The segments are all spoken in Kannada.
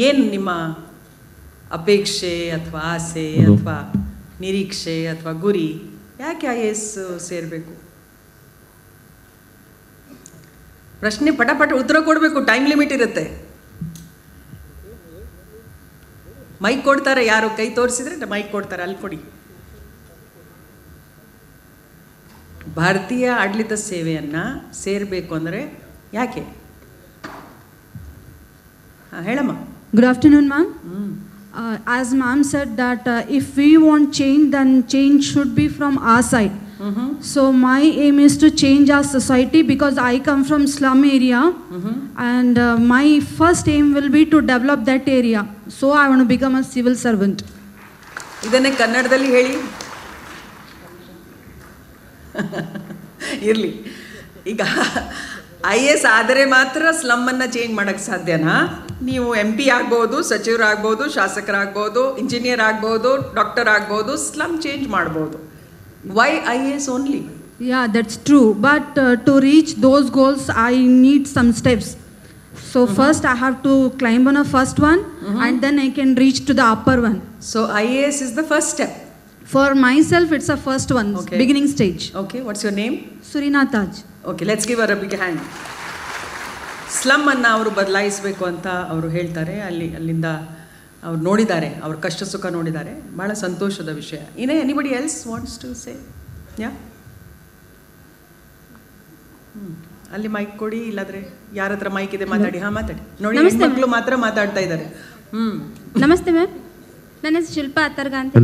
ಏನು ನಿಮ್ಮ ಅಪೇಕ್ಷೆ ಅಥವಾ ಆಸೆ ಅಥವಾ ನಿರೀಕ್ಷೆ ಅಥವಾ ಗುರಿ? ಯಾಕೆ IAS ಸೇರಬೇಕು? ಪ್ರಶ್ನೆ ಪಟ ಉತ್ತರ ಕೊಡಬೇಕು, ಟೈಮ್ ಲಿಮಿಟ್ ಇರುತ್ತೆ. ಮೈಕ್ ಕೊಡ್ತಾರೆ, ಯಾರು ಕೈ ತೋರಿಸಿದ್ರೆ ಮೈಕ್ ಕೊಡ್ತಾರೆ, ಅಲ್ಲಿ ಕೊಡಿ. ಭಾರತೀಯ ಆಡಳಿತ ಸೇವೆಯನ್ನು ಸೇರಬೇಕು ಅಂದರೆ ಯಾಕೆ? ಹೇಳಮ್ಮ. Good afternoon, ma'am. As ma'am said that if we want change, then change should be from our side. So my aim is to change our society because I come from slum area, and my first aim will be to develop that area. So I want to become a civil servant. ಇದನ್ನೇ ಕನ್ನಡದಲ್ಲಿ ಹೇಳಿ. ಇರಲಿ. ಈಗ IAS ಆದರೆ ಮಾತ್ರ ಸ್ಲಮ್ಮನ್ನು ಚೇಂಜ್ ಮಾಡೋಕ್ಕೆ ಸಾಧ್ಯನಾ? ನೀವು MP ಆಗ್ಬೋದು, ಸಚಿವರಾಗ್ಬೋದು, ಶಾಸಕರಾಗ್ಬೋದು, ಇಂಜಿನಿಯರ್ ಆಗ್ಬೋದು, ಡಾಕ್ಟರ್ ಆಗ್ಬೋದು, ಸ್ಲಮ್ ಚೇಂಜ್ ಮಾಡ್ಬೋದು. Why IAS only? Yeah, that's true. But to reach those goals, I need some steps. So first I have to climb on a first one, and then I can reach to the upper one. So IAS is the first step. For myself, it's a first one, beginning stage. Okay, what's your name? Surina Taj. Okay, let's give her a big hand. Slum ಅನ್ನು ಅವರು ಬದಲಾಯಿಸಬೇಕು ಅಂತ ಅವರು ಹೇಳ್ತಾರೆ. ಅಲ್ಲಿಂದ ಅವ್ರು ನೋಡಿದ್ದಾರೆ, ಅವ್ರ ಕಷ್ಟ ಸುಖ ನೋಡಿದ್ದಾರೆ. ಭಾಳ ಸಂತೋಷದ ವಿಷಯ. Anybody else wants to say? Yeah, ಅಲ್ಲಿ ಮೈಕ್ ಕೊಡಿ, ಇಲ್ಲಾದ್ರೆ ಯಾರ ಹತ್ರ ಮೈಕ್ ಇದೆ ಮಾತಾಡಿ. ಹಾಂ, ಮಾತಾಡಿ. ನೋಡಿ, ಮಕ್ಕಳು ಮಾತ್ರ ಮಾತಾಡ್ತಾ ಇದ್ದಾರೆ. ನಮಸ್ತೆ ಮ್ಯಾಮ್, ನನ್ನ ಹೆಸರು ಶಿಲ್ಪಾ ಅತ್ತರ್ಗ ಅಂತ.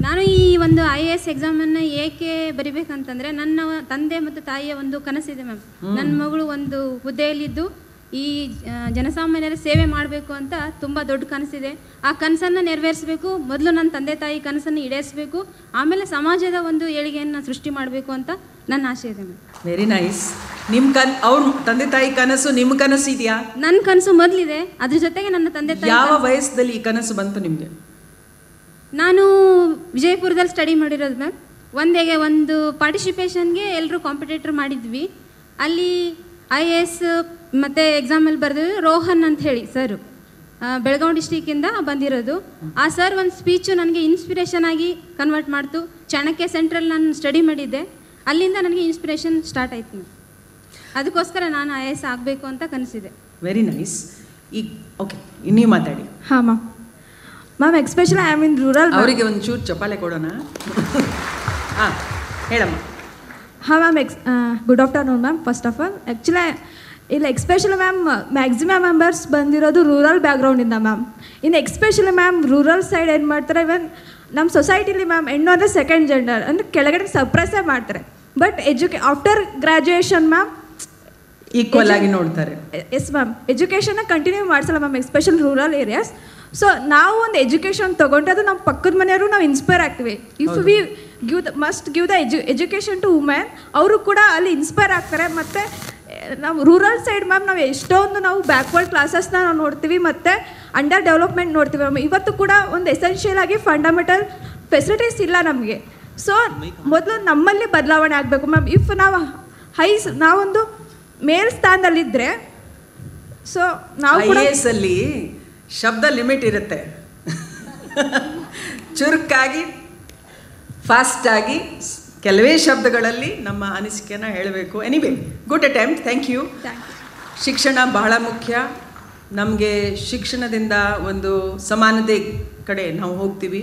ನಾನು ಈ ಒಂದು IAS ಎಕ್ಸಾಮನ್ನು ಏಕೆ ಬರಿಬೇಕಂತಂದರೆ, ನನ್ನ ತಂದೆ ಮತ್ತು ತಾಯಿಯ ಒಂದು ಕನಸಿದೆ ಮ್ಯಾಮ್. ನನ್ನ ಮಗಳು ಒಂದು ಹುದ್ದೆಯಲ್ಲಿದ್ದು ಈ ಜನಸಾಮಾನ್ಯರ ಸೇವೆ ಮಾಡಬೇಕು ಅಂತ ತುಂಬ ದೊಡ್ಡ ಕನಸಿದೆ. ಆ ಕನಸನ್ನು ನೆರವೇರಿಸಬೇಕು. ಮೊದಲು ನನ್ನ ತಂದೆ ತಾಯಿ ಕನಸನ್ನು ಈಡೇರಿಸಬೇಕು, ಆಮೇಲೆ ಸಮಾಜದ ಒಂದು ಏಳಿಗೆಯನ್ನು ಸೃಷ್ಟಿ ಮಾಡಬೇಕು ಅಂತ ನನ್ನ ಆಸೆ ಇದೆ ಮ್ಯಾಮ್. Very nice. ನಿಮ್ಮ ಅವ್ರ ತಂದೆ ತಾಯಿ ಕನಸು, ನಿಮ್ಮ ಕನಸು ಇದೆಯಾ? ನನ್ನ ಕನಸು ಮೊದಲಿದೆ, ಅದ್ರ ಜೊತೆಗೆ ನನ್ನ ತಂದೆ ತಾಯಿ. ಯಾವ ವಯಸ್ಸಲ್ಲಿ ಈ ಕನಸು ಬಂತು ನಿಮಗೆ? ನಾನು ವಿಜಯಪುರದಲ್ಲಿ ಸ್ಟಡಿ ಮಾಡಿರೋದು ಮ್ಯಾಮ್. ಒಂದು ಪಾರ್ಟಿಸಿಪೇಷನ್ಗೆ ಎಲ್ಲರೂ ಕಾಂಪಿಟೇಟರ್ ಮಾಡಿದ್ವಿ. ಅಲ್ಲಿ IAS ಮತ್ತು ಎಕ್ಸಾಮಲ್ಲಿ ಬರೆದಿದ್ದು ರೋಹನ್ ಅಂತ ಹೇಳಿ ಸರ್, ಬೆಳಗಾವಿ ಡಿಸ್ಟಿಕ್ಕಿಂದ ಬಂದಿರೋದು. ಆ ಸರ್ ಒಂದು ಸ್ಪೀಚು ನನಗೆ ಇನ್ಸ್ಪಿರೇಷನ್ ಆಗಿ ಕನ್ವರ್ಟ್ ಮಾಡ್ತು. ಚಾಣಕ್ಯ ಸೆಂಟ್ರಲ್ಲಿ ನಾನು ಸ್ಟಡಿ ಮಾಡಿದ್ದೆ, ಅಲ್ಲಿಂದ ನನಗೆ ಇನ್ಸ್ಪಿರೇಷನ್ ಸ್ಟಾರ್ಟ್ ಆಯ್ತು ಮ್ಯಾಮ್. ಅದಕ್ಕೋಸ್ಕರ ನಾನು IAS ಆಗಬೇಕು ಅಂತ ಕನಸಿದೆ. Very nice. ಈಗ ಓಕೆ, ನೀವು ಮಾತಾಡಿ. ಹಾಂ ma'am, especially I am in rural. ಅವರಿಗೆ ಒಂದು ಚೂರು ಚಪಾಲೆ ಕೊಡೋಣ. ಹಾಂ, ಹೇಳಮ್ಮ. ಹಾಂ ma'am, good afternoon ma'am. First of all actually ಇಲ್ಲ, ಎಕ್ಸ್ಪೆಷಲಿ ಮ್ಯಾಮ್ ಮ್ಯಾಕ್ಸಿಮಮ್ ಮೆಂಬರ್ಸ್ ಬಂದಿರೋದು ರೂರಲ್ ಬ್ಯಾಕ್ಗ್ರೌಂಡಿಂದ ಮ್ಯಾಮ್. ಇನ್ನು ಎಕ್ಸ್ಪೆಷಲಿ ಮ್ಯಾಮ್ ರೂರಲ್ ಸೈಡ್ ಏನು ಮಾಡ್ತಾರೆ, ಇವನ್ ನಮ್ಮ ಸೊಸೈಟಿಲಿ ಮ್ಯಾಮ್ ಹೆಣ್ಣು ಅಂದರೆ ಸೆಕೆಂಡ್ ಜೆಂಡರ್ ಅಂದರೆ ಕೆಳಗಡೆ ಸಪ್ರೆಸ್ಸೇ ಮಾಡ್ತಾರೆ. But after graduation ma'am equal ಆಗಿ ನೋಡ್ತಾರೆ. ಎಸ್ ಮ್ಯಾಮ್, ಎಜುಕೇಷನ್ನ ಕಂಟಿನ್ಯೂ ಮಾಡಿಸಲ್ಲ ma'am, especially rural areas. So ನಾವು ಒಂದು ಎಜುಕೇಷನ್ ತೊಗೊಂಡ್ರೆ ಅದು ನಮ್ಮ ಪಕ್ಕದ ಮನೆಯವರು ನಾವು ಇನ್ಸ್ಪೈರ್ ಆಗ್ತೀವಿ. If we give the education to women, ಅವರು ಕೂಡ ಅಲ್ಲಿ ಇನ್ಸ್ಪೈರ್ ಆಗ್ತಾರೆ. ಮತ್ತು ನಾವು ರೂರಲ್ ಸೈಡ್ ಮ್ಯಾಮ್ ನಾವು ಎಷ್ಟೊಂದು ನಾವು ಬ್ಯಾಕ್ವರ್ಡ್ ಕ್ಲಾಸಸ್ನ ನಾವು ನೋಡ್ತೀವಿ, ಮತ್ತು ಅಂಡರ್ ಡೆವಲಪ್ಮೆಂಟ್ ನೋಡ್ತೀವಿ ಮ್ಯಾಮ್. ಇವತ್ತು ಕೂಡ ಒಂದು ಎಸೆನ್ಷಿಯಲ್ ಆಗಿ ಫಂಡಮೆಂಟಲ್ ಫೆಸಿಲಿಟೀಸ್ ಇಲ್ಲ ನಮಗೆ. ಸೊ ಮೊದಲು ನಮ್ಮಲ್ಲಿ ಬದಲಾವಣೆ ಆಗಬೇಕು ಮ್ಯಾಮ್. ಇಫ್ ನಾವು ನಾವೊಂದು ಮೇಲ್ ಸ್ಥಾನದಲ್ಲಿದ್ದರೆ, ಸೊ ನಾವು IAS ಅಲ್ಲಿ ಶಬ್ದ ಲಿಮಿಟ್ ಇರುತ್ತೆ. ಚುರುಕಾಗಿ, ಫಾಸ್ಟಾಗಿ ಕೆಲವೇ ಶಬ್ದಗಳಲ್ಲಿ ನಮ್ಮ ಅನಿಸಿಕೆಯನ್ನು ಹೇಳಬೇಕು. Anyway, good attempt, thank you. ಶಿಕ್ಷಣ ಬಹಳ ಮುಖ್ಯ. ನಮಗೆ ಶಿಕ್ಷಣದಿಂದ ಒಂದು ಸಮಾನತೆ ಕಡೆ ನಾವು ಹೋಗ್ತೀವಿ,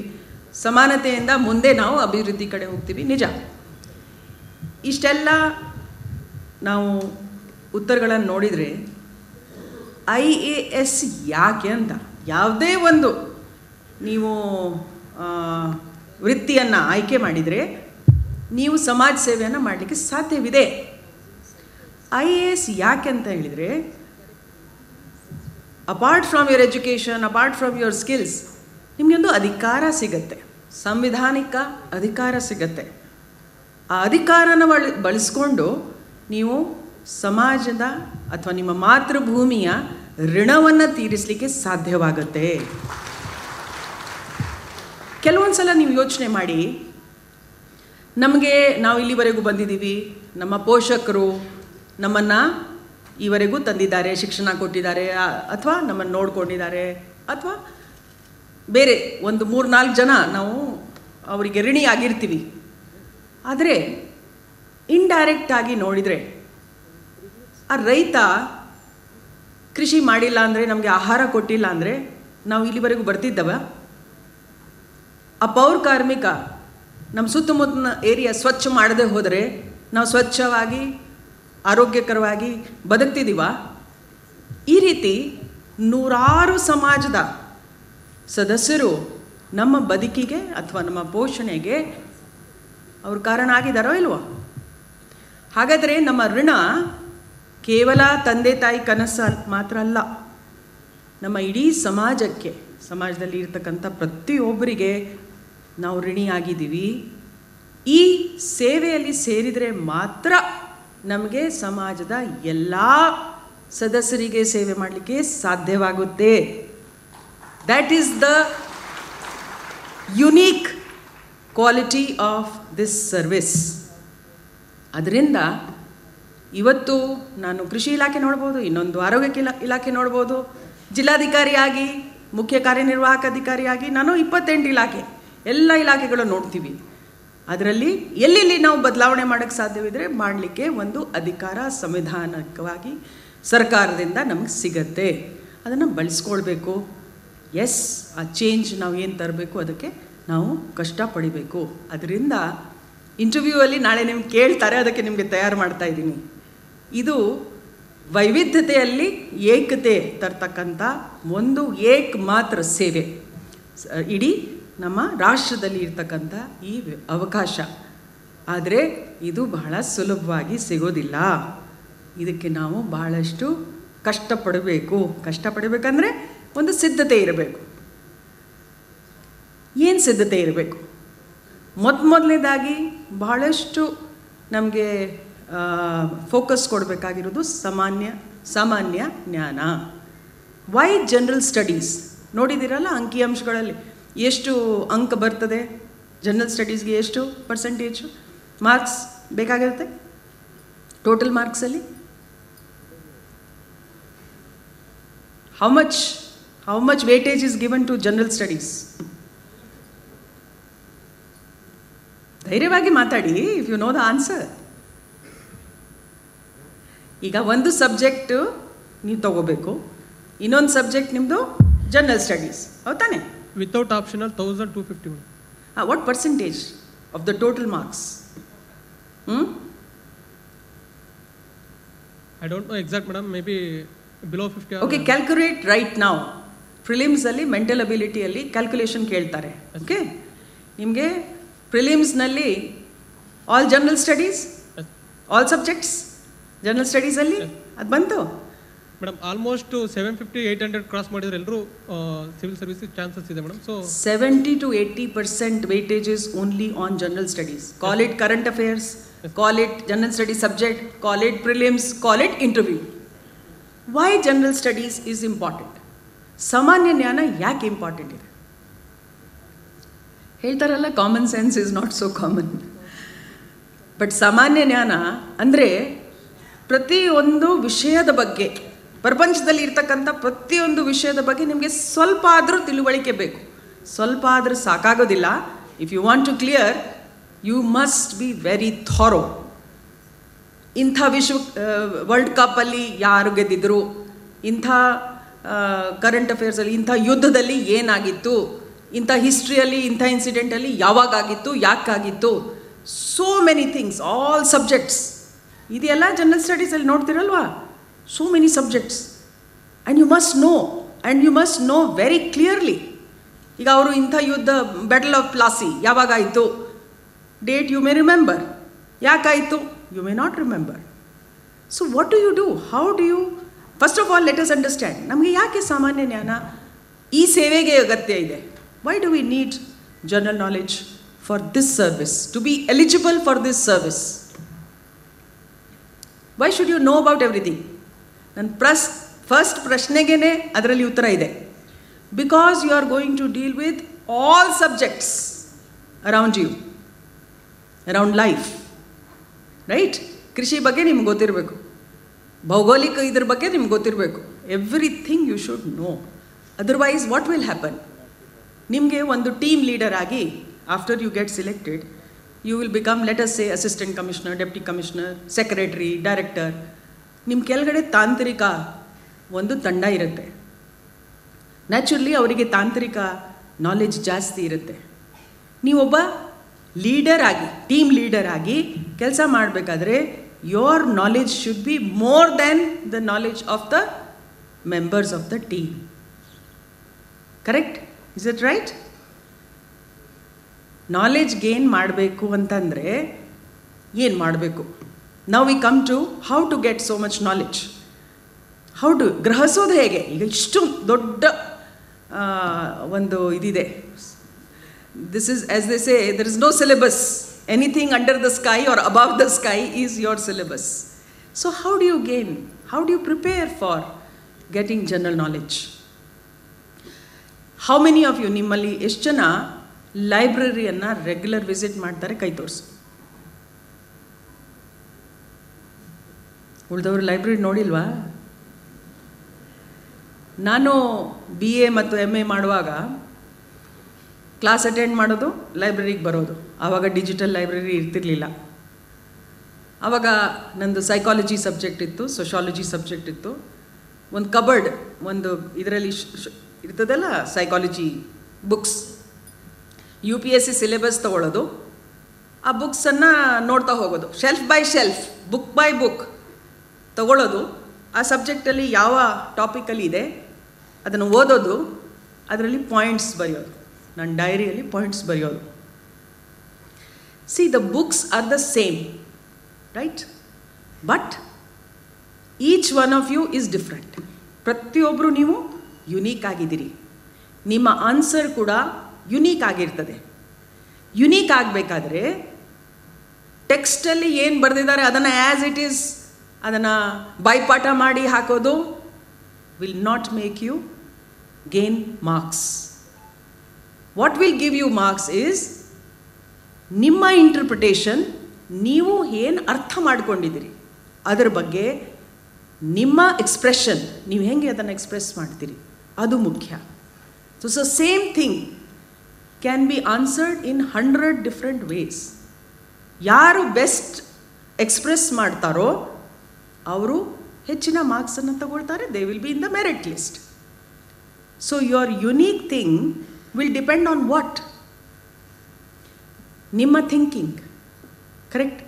ಸಮಾನತೆಯಿಂದ ಮುಂದೆ ನಾವು ಅಭಿವೃದ್ಧಿ ಕಡೆ ಹೋಗ್ತೀವಿ. ನಿಜ. ಇಷ್ಟೆಲ್ಲ ನಾವು ಉತ್ತರಗಳನ್ನು ನೋಡಿದರೆ IAS ಯಾಕೆ ಅಂತ, ಯಾವುದೇ ಒಂದು ನೀವು ವೃತ್ತಿಯನ್ನು ಆಯ್ಕೆ ಮಾಡಿದರೆ ನೀವು ಸಮಾಜ ಸೇವೆಯನ್ನು ಮಾಡಲಿಕ್ಕೆ ಸಾಧ್ಯವಿದೆ. IAS ಯಾಕೆ ಅಂತ ಹೇಳಿದರೆ, apart from your education, apart from your skills, ನಿಮಗೊಂದು ಅಧಿಕಾರ ಸಿಗತ್ತೆ, ಸಂವಿಧಾನಿಕ ಅಧಿಕಾರ ಸಿಗತ್ತೆ. ಆ ಅಧಿಕಾರನ ಬಳಸ್ಕೊಂಡು ನೀವು ಸಮಾಜದ ಅಥವಾ ನಿಮ್ಮ ಮಾತೃಭೂಮಿಯ ಋಣವನ್ನು ತೀರಿಸಲಿಕ್ಕೆ ಸಾಧ್ಯವಾಗುತ್ತೆ. ಕೆಲವೊಂದು ಸಲ ನೀವು ಯೋಚನೆ ಮಾಡಿ, ನಾವು ಇಲ್ಲಿವರೆಗೂ ಬಂದಿದ್ದೀವಿ, ನಮ್ಮ ಪೋಷಕರು ನಮ್ಮನ್ನು ಈವರೆಗೂ ತಂದಿದ್ದಾರೆ, ಶಿಕ್ಷಣ ಕೊಟ್ಟಿದ್ದಾರೆ, ಅಥವಾ ನಮ್ಮನ್ನು ನೋಡ್ಕೊಂಡಿದ್ದಾರೆ, ಅಥವಾ ಬೇರೆ ಒಂದು 3-4 ಜನ ನಾವು ಅವರಿಗೆ ಋಣಿ ಆಗಿರ್ತೀವಿ. ಆದರೆ ಇಂಡೈರೆಕ್ಟಾಗಿ ನೋಡಿದರೆ ಆ ರೈತ ಕೃಷಿ ಮಾಡಿಲ್ಲ ಅಂದರೆ, ನಮಗೆ ಆಹಾರ ಕೊಟ್ಟಿಲ್ಲ ಅಂದರೆ ನಾವು ಇಲ್ಲಿವರೆಗೂ ಬರ್ತಿದ್ದವ? ಆ ಪೌರ ಕಾರ್ಮಿಕ ನಮ್ಮ ಸುತ್ತಮುತ್ತಲಿನ ಏರಿಯಾ ಸ್ವಚ್ಛ ಮಾಡದೆ ಹೋದರೆ ನಾವು ಸ್ವಚ್ಛವಾಗಿ ಆರೋಗ್ಯಕರವಾಗಿ ಬದುಕ್ತಿದ್ದೀವ? ಈ ರೀತಿ ನೂರಾರು ಸಮಾಜದ ಸದಸ್ಯರು ನಮ್ಮ ಬದುಕಿಗೆ ಅಥವಾ ನಮ್ಮ ಪೋಷಣೆಗೆ ಅವ್ರ ಕಾರಣ ಆಗಿದ್ದಾರೋ ಇಲ್ವೋ? ಹಾಗಾದರೆ ನಮ್ಮ ಋಣ ಕೇವಲ ತಂದೆ ತಾಯಿ ಕನಸು ಮಾತ್ರ ಅಲ್ಲ, ನಮ್ಮ ಇಡೀ ಸಮಾಜಕ್ಕೆ, ಸಮಾಜದಲ್ಲಿ ಇರ್ತಕ್ಕಂಥ ಪ್ರತಿಯೊಬ್ಬರಿಗೆ ನಾವು ಋಣಿಯಾಗಿದ್ದೀವಿ. ಈ ಸೇವೆಯಲ್ಲಿ ಸೇರಿದರೆ ಮಾತ್ರ ನಮಗೆ ಸಮಾಜದ ಎಲ್ಲ ಸದಸ್ಯರಿಗೆ ಸೇವೆ ಮಾಡಲಿಕ್ಕೆ ಸಾಧ್ಯವಾಗುತ್ತೆ. That is the unique quality of this service. ಅದರಿಂದ ಇವತ್ತು ನಾನು ಕೃಷಿ ಇಲಾಖೆ ನೋಡ್ಬೋದು, ಇನ್ನೊಂದು ಆರೋಗ್ಯ ಇಲಾಖೆ ನೋಡ್ಬೋದು, ಜಿಲ್ಲಾಧಿಕಾರಿಯಾಗಿ, ಮುಖ್ಯ ಕಾರ್ಯನಿರ್ವಾಹಕ ಅಧಿಕಾರಿಯಾಗಿ ನಾನು 28 ಇಲಾಖೆ, ಎಲ್ಲ ಇಲಾಖೆಗಳು ನೋಡ್ತೀವಿ. ಅದರಲ್ಲಿ ಎಲ್ಲೆಲ್ಲಿ ನಾವು ಬದಲಾವಣೆ ಮಾಡೋಕ್ಕೆ ಸಾಧ್ಯವಿದ್ದರೆ ಮಾಡಲಿಕ್ಕೆ ಒಂದು ಅಧಿಕಾರ ಸಂವಿಧಾನಿಕವಾಗಿ ಸರ್ಕಾರದಿಂದ ನಮಗೆ ಸಿಗತ್ತೆ. ಅದನ್ನು ಬಳಸ್ಕೊಳ್ಬೇಕು. ಎಸ್, ಆ ಚೇಂಜ್ ನಾವು ಏನು ತರಬೇಕು ಅದಕ್ಕೆ ನಾವು ಕಷ್ಟಪಡಬೇಕು. ಅದರಿಂದ ಇಂಟರ್ವ್ಯೂವಲ್ಲಿ ನಾಳೆ ನಿಮ್ಗೆ ಕೇಳ್ತಾರೆ, ಅದಕ್ಕೆ ನಿಮಗೆ ತಯಾರು ಮಾಡ್ತಾ ಇದ್ದೀನಿ. ಇದು ವೈವಿಧ್ಯತೆಯಲ್ಲಿ ಏಕತೆ ತರ್ತಕ್ಕಂಥ ಒಂದು ಮಾತ್ರ ಸೇವೆ ಇಡೀ ನಮ್ಮ ರಾಷ್ಟ್ರದಲ್ಲಿ ಇರ್ತಕ್ಕಂಥ ಈ ಅವಕಾಶ. ಆದರೆ ಇದು ಬಹಳ ಸುಲಭವಾಗಿ ಸಿಗೋದಿಲ್ಲ. ಇದಕ್ಕೆ ನಾವು ಬಹಳಷ್ಟು ಕಷ್ಟಪಡಬೇಕು. ಕಷ್ಟಪಡಬೇಕಂದ್ರೆ ಒಂದು ಸಿದ್ಧತೆ ಇರಬೇಕು. ಏನು ಸಿದ್ಧತೆ ಇರಬೇಕು? ಮೊದಲನೇದಾಗಿ ಬಹಳಷ್ಟು ನಮಗೆ ಫೋಕಸ್ ಕೊಡಬೇಕಾಗಿರೋದು ಸಾಮಾನ್ಯ ಜ್ಞಾನ. ವೈ ಜನರಲ್ ಸ್ಟಡೀಸ್ ನೋಡಿದ್ದೀರಲ್ಲ, ಅಂಕಿಅಂಶಗಳಲ್ಲಿ ಎಷ್ಟು ಅಂಕ ಬರ್ತದೆ, ಜನರಲ್ ಸ್ಟಡೀಸ್ಗೆ ಎಷ್ಟು ಪರ್ಸೆಂಟೇಜು ಮಾರ್ಕ್ಸ್ ಬೇಕಾಗಿರುತ್ತೆ ಟೋಟಲ್ ಮಾರ್ಕ್ಸಲ್ಲಿ? How much weightage is given to general studies? ಧೈರ್ಯವಾಗಿ ಮಾತಾಡಿ, if you know the answer. ಈಗ ಒಂದು ಸಬ್ಜೆಕ್ಟು ನೀವು ತಗೋಬೇಕು, ಇನ್ನೊಂದು ಸಬ್ಜೆಕ್ಟ್ ನಿಮ್ಮದು ಜನರಲ್ ಸ್ಟಡೀಸ್, ಹೌದಾನೆ? Without optional 1250. What percentage of the total marks? I don't know exact, madam. Maybe below 50. Okay, calculate right ನಾವು. ಪ್ರಿಲಿಮ್ಸಲ್ಲಿ ಮೆಂಟಲ್ ಅಬಿಲಿಟಿಯಲ್ಲಿ ಕ್ಯಾಲ್ಕುಲೇಷನ್ ಕೇಳ್ತಾರೆ. ಓಕೆ, ನಿಮಗೆ ಪ್ರಿಲಿಮ್ಸ್ನಲ್ಲಿ all general studies, all subjects general ಸ್ಟಡೀಸಲ್ಲಿ ಅದು ಬಂತು ಮೇಡಮ್. ಆಲ್ಮೋಸ್ಟ್ 750-800 ಕ್ರಾಸ್ ಮಾಡಿದ್ರೆ ಎಲ್ಲರೂ ಸಿವಿಲ್ ಸರ್ವಿಸ್ ಚಾನ್ಸಸ್ ಇದೆ madam. So 70 to 80% weightage is only on general studies. Call it current affairs, call it general studies subject, call it prelims, call it interview. Why general studies is important? ಸಾಮಾನ್ಯ ಜ್ಞಾನ ಯಾಕೆ ಇಂಪಾರ್ಟೆಂಟ್ ಇದೆ? ಹೇಳ್ತಾರಲ್ಲ, common sense is not so common. But ಸಾಮಾನ್ಯ ಜ್ಞಾನ ಅಂದರೆ ಪ್ರತಿಯೊಂದು ವಿಷಯದ ಬಗ್ಗೆ, ಪ್ರಪಂಚದಲ್ಲಿ ಇರ್ತಕ್ಕಂಥ ಪ್ರತಿಯೊಂದು ವಿಷಯದ ಬಗ್ಗೆ ನಿಮಗೆ ಸ್ವಲ್ಪ ಆದರೂ ತಿಳುವಳಿಕೆ ಬೇಕು. ಸ್ವಲ್ಪ ಆದರೂ ಸಾಕಾಗೋದಿಲ್ಲ. If you want to clear, you must be very thorough. ಇಂಥ ವರ್ಲ್ಡ್ ಕಪ್ಪಲ್ಲಿ ಯಾರು ಗೆದ್ದಿದ್ರು, ಇಂಥ ಕರೆಂಟ್ ಅಫೇರ್ಸಲ್ಲಿ ಇಂಥ ಯುದ್ಧದಲ್ಲಿ ಏನಾಗಿತ್ತು, ಇಂಥ ಹಿಸ್ಟ್ರಿಯಲ್ಲಿ ಇಂಥ ಇನ್ಸಿಡೆಂಟಲ್ಲಿ ಯಾವಾಗಾಗಿತ್ತು, ಯಾಕಾಗಿತ್ತು, so many things, all subjects. ಇದೆಲ್ಲ ಜನರಲ್ ಸ್ಟಡೀಸಲ್ಲಿ ನೋಡ್ತಿರಲ್ವಾ? So many subjects, and you must know, and you must know very clearly. ಈಗ ಅವರು ಇಂಥ ಯುದ್ಧ, ಬ್ಯಾಟಲ್ ಆಫ್ ಪ್ಲಾಸಿ ಯಾವಾಗಾಯಿತು, ಡೇಟ್ ಯು ಮೇ ರಿಮೆಂಬರ್, ಯಾಕಾಯಿತು you may not remember. So what do you do? How do you first of all let us understand, ನಮಗೆ ಯಾಕೆ ಸಾಮಾನ್ಯ ಜ್ಞಾನ ಈ ಸೇವೆಗೆ ಅಗತ್ಯ ಇದೆ? Why do we need general knowledge for this service, to be eligible for this service? Why should you know about everything? ನನ್ನ ಫಸ್ಟ್ ಪ್ರಶ್ನೆಗೇ ಅದರಲ್ಲಿ ಉತ್ತರ ಇದೆ. Because you are going to deal with all subjects around you, around life, right? ಕೃಷಿ ಬಗ್ಗೆ ನಿಮ್ಗೆ ಗೊತ್ತಿರಬೇಕು, ಭೌಗೋಳಿಕ ಇದ್ರ ಬಗ್ಗೆ ನಿಮ್ಗೆ ಗೊತ್ತಿರಬೇಕು. Everything you should know, otherwise what will happen? ನಿಮಗೆ ಒಂದು ಟೀಮ್ ಲೀಡರ್ ಆಗಿ after you get selected you will become, let us say, assistant commissioner, deputy commissioner, secretary, director. ನಿಮ್ಮ ಕೆಳಗಡೆ ತಾಂತ್ರಿಕ ಒಂದು ತಂಡ ಇರುತ್ತೆ. ನ್ಯಾಚುರಲಿ ಅವರಿಗೆ ತಾಂತ್ರಿಕ ನಾಲೆಜ್ ಜಾಸ್ತಿ ಇರುತ್ತೆ. ನೀವೊಬ್ಬ ಲೀಡರ್ ಆಗಿ, ಟೀಮ್ ಲೀಡರ್ ಆಗಿ ಕೆಲಸ ಮಾಡಬೇಕಾದ್ರೆ your knowledge should be more than the knowledge of the members of the team. Correct? Is it right? Knowledge gain ಮಾಡಬೇಕು ಅಂತಂದರೆ ಏನು ಮಾಡಬೇಕು? ನಾವು we come to how to get so much knowledge. How to ಗ್ರಹಿಸೋದು ಹೇಗೆ? ಈಗ ಇಷ್ಟು ದೊಡ್ಡ ಒಂದು ಇದಿದೆ. This is, as they say, there is no syllabus. Anything under the sky or above the sky is your syllabus. So how do you gain, how do you prepare for getting general knowledge? How many of you, ನಿಮ್ಮಲ್ಲಿ ಎಷ್ಟು ಜನ ಲೈಬ್ರರಿಯನ್ನು ರೆಗ್ಯುಲರ್ ವಿಸಿಟ್ ಮಾಡ್ತಾರೆ? ಕೈ ತೋರಿಸು. ಉಳಿದವರು ಲೈಬ್ರರಿ ನೋಡಿಲ್ವಾ? ನಾನು BA ಮತ್ತು MA ಮಾಡುವಾಗ ಕ್ಲಾಸ್ ಅಟೆಂಡ್ ಮಾಡೋದು, ಲೈಬ್ರರಿಗೆ ಬರೋದು. ಆವಾಗ ಡಿಜಿಟಲ್ ಲೈಬ್ರರಿ ಇರ್ತಿರ್ಲಿಲ್ಲ. ಆವಾಗ ನಂದು ಸೈಕಾಲಜಿ ಸಬ್ಜೆಕ್ಟ್ ಇತ್ತು, ಸೋಷಾಲಜಿ ಸಬ್ಜೆಕ್ಟ್ ಇತ್ತು. ಒಂದು ಕಬರ್ಡ್, ಒಂದು ಇದರಲ್ಲಿ ಇರ್ತದಲ್ಲ ಸೈಕಾಲಜಿ ಬುಕ್ಸ್, UPSC ಸಿಲೆಬಸ್ ತೊಗೊಳ್ಳೋದು, ಆ ಬುಕ್ಸನ್ನು ನೋಡ್ತಾ ಹೋಗೋದು, shelf by shelf, book by book ತಗೊಳ್ಳೋದು. ಆ ಸಬ್ಜೆಕ್ಟಲ್ಲಿ ಯಾವ ಟಾಪಿಕಲ್ಲಿ ಇದೆ ಅದನ್ನು ಓದೋದು, ಅದರಲ್ಲಿ ಪಾಯಿಂಟ್ಸ್ ಬರೆಯೋದು, ನನ್ನ ಡೈರಿಯಲ್ಲಿ ಪಾಯಿಂಟ್ಸ್ ಬರೆಯೋದು. See, the books are the same, right? But each one of you is different. ಪ್ರತಿಯೊಬ್ಬರು ನೀವು ಯುನೀಕ್ ಆಗಿದ್ದೀರಿ. ನಿಮ್ಮ ಆನ್ಸರ್ ಕೂಡ ಯುನೀಕ್ ಆಗಿರ್ತದೆ. ಯುನೀಕ್ ಆಗಬೇಕಾದ್ರೆ ಟೆಕ್ಸ್ಟಲ್ಲಿ ಏನು ಬರೆದಿದ್ದಾರೆ ಅದನ್ನು ಆ್ಯಸ್ ಇಟ್ ಈಸ್ ಅದನ್ನು ಬಾಯ್ಪಾಠ ಮಾಡಿ ಹಾಕೋದು will not make you gain marks. What will give you marks is ನಿಮ್ಮ ಇಂಟರ್ಪ್ರಿಟೇಷನ್, ನೀವು ಏನು ಅರ್ಥ ಮಾಡ್ಕೊಂಡಿದ್ದೀರಿ ಅದರ ಬಗ್ಗೆ ನಿಮ್ಮ ಎಕ್ಸ್ಪ್ರೆಷನ್, ನೀವು ಹೆಂಗೆ ಅದನ್ನು ಎಕ್ಸ್ಪ್ರೆಸ್ ಮಾಡ್ತೀರಿ, ಅದು ಮುಖ್ಯ. So same thing can be answered in 100 different ways. ಯಾರು ಬೆಸ್ಟ್ ಎಕ್ಸ್ಪ್ರೆಸ್ ಮಾಡ್ತಾರೋ ಅವರು ಹೆಚ್ಚಿನ ಮಾರ್ಕ್ಸನ್ನು ತಗೊಳ್ತಾರೆ. They will be in the merit list. So your unique thing will depend on what? ನಿಮ್ಮ ಥಿಂಕಿಂಗ್. ಕರೆಕ್ಟ್?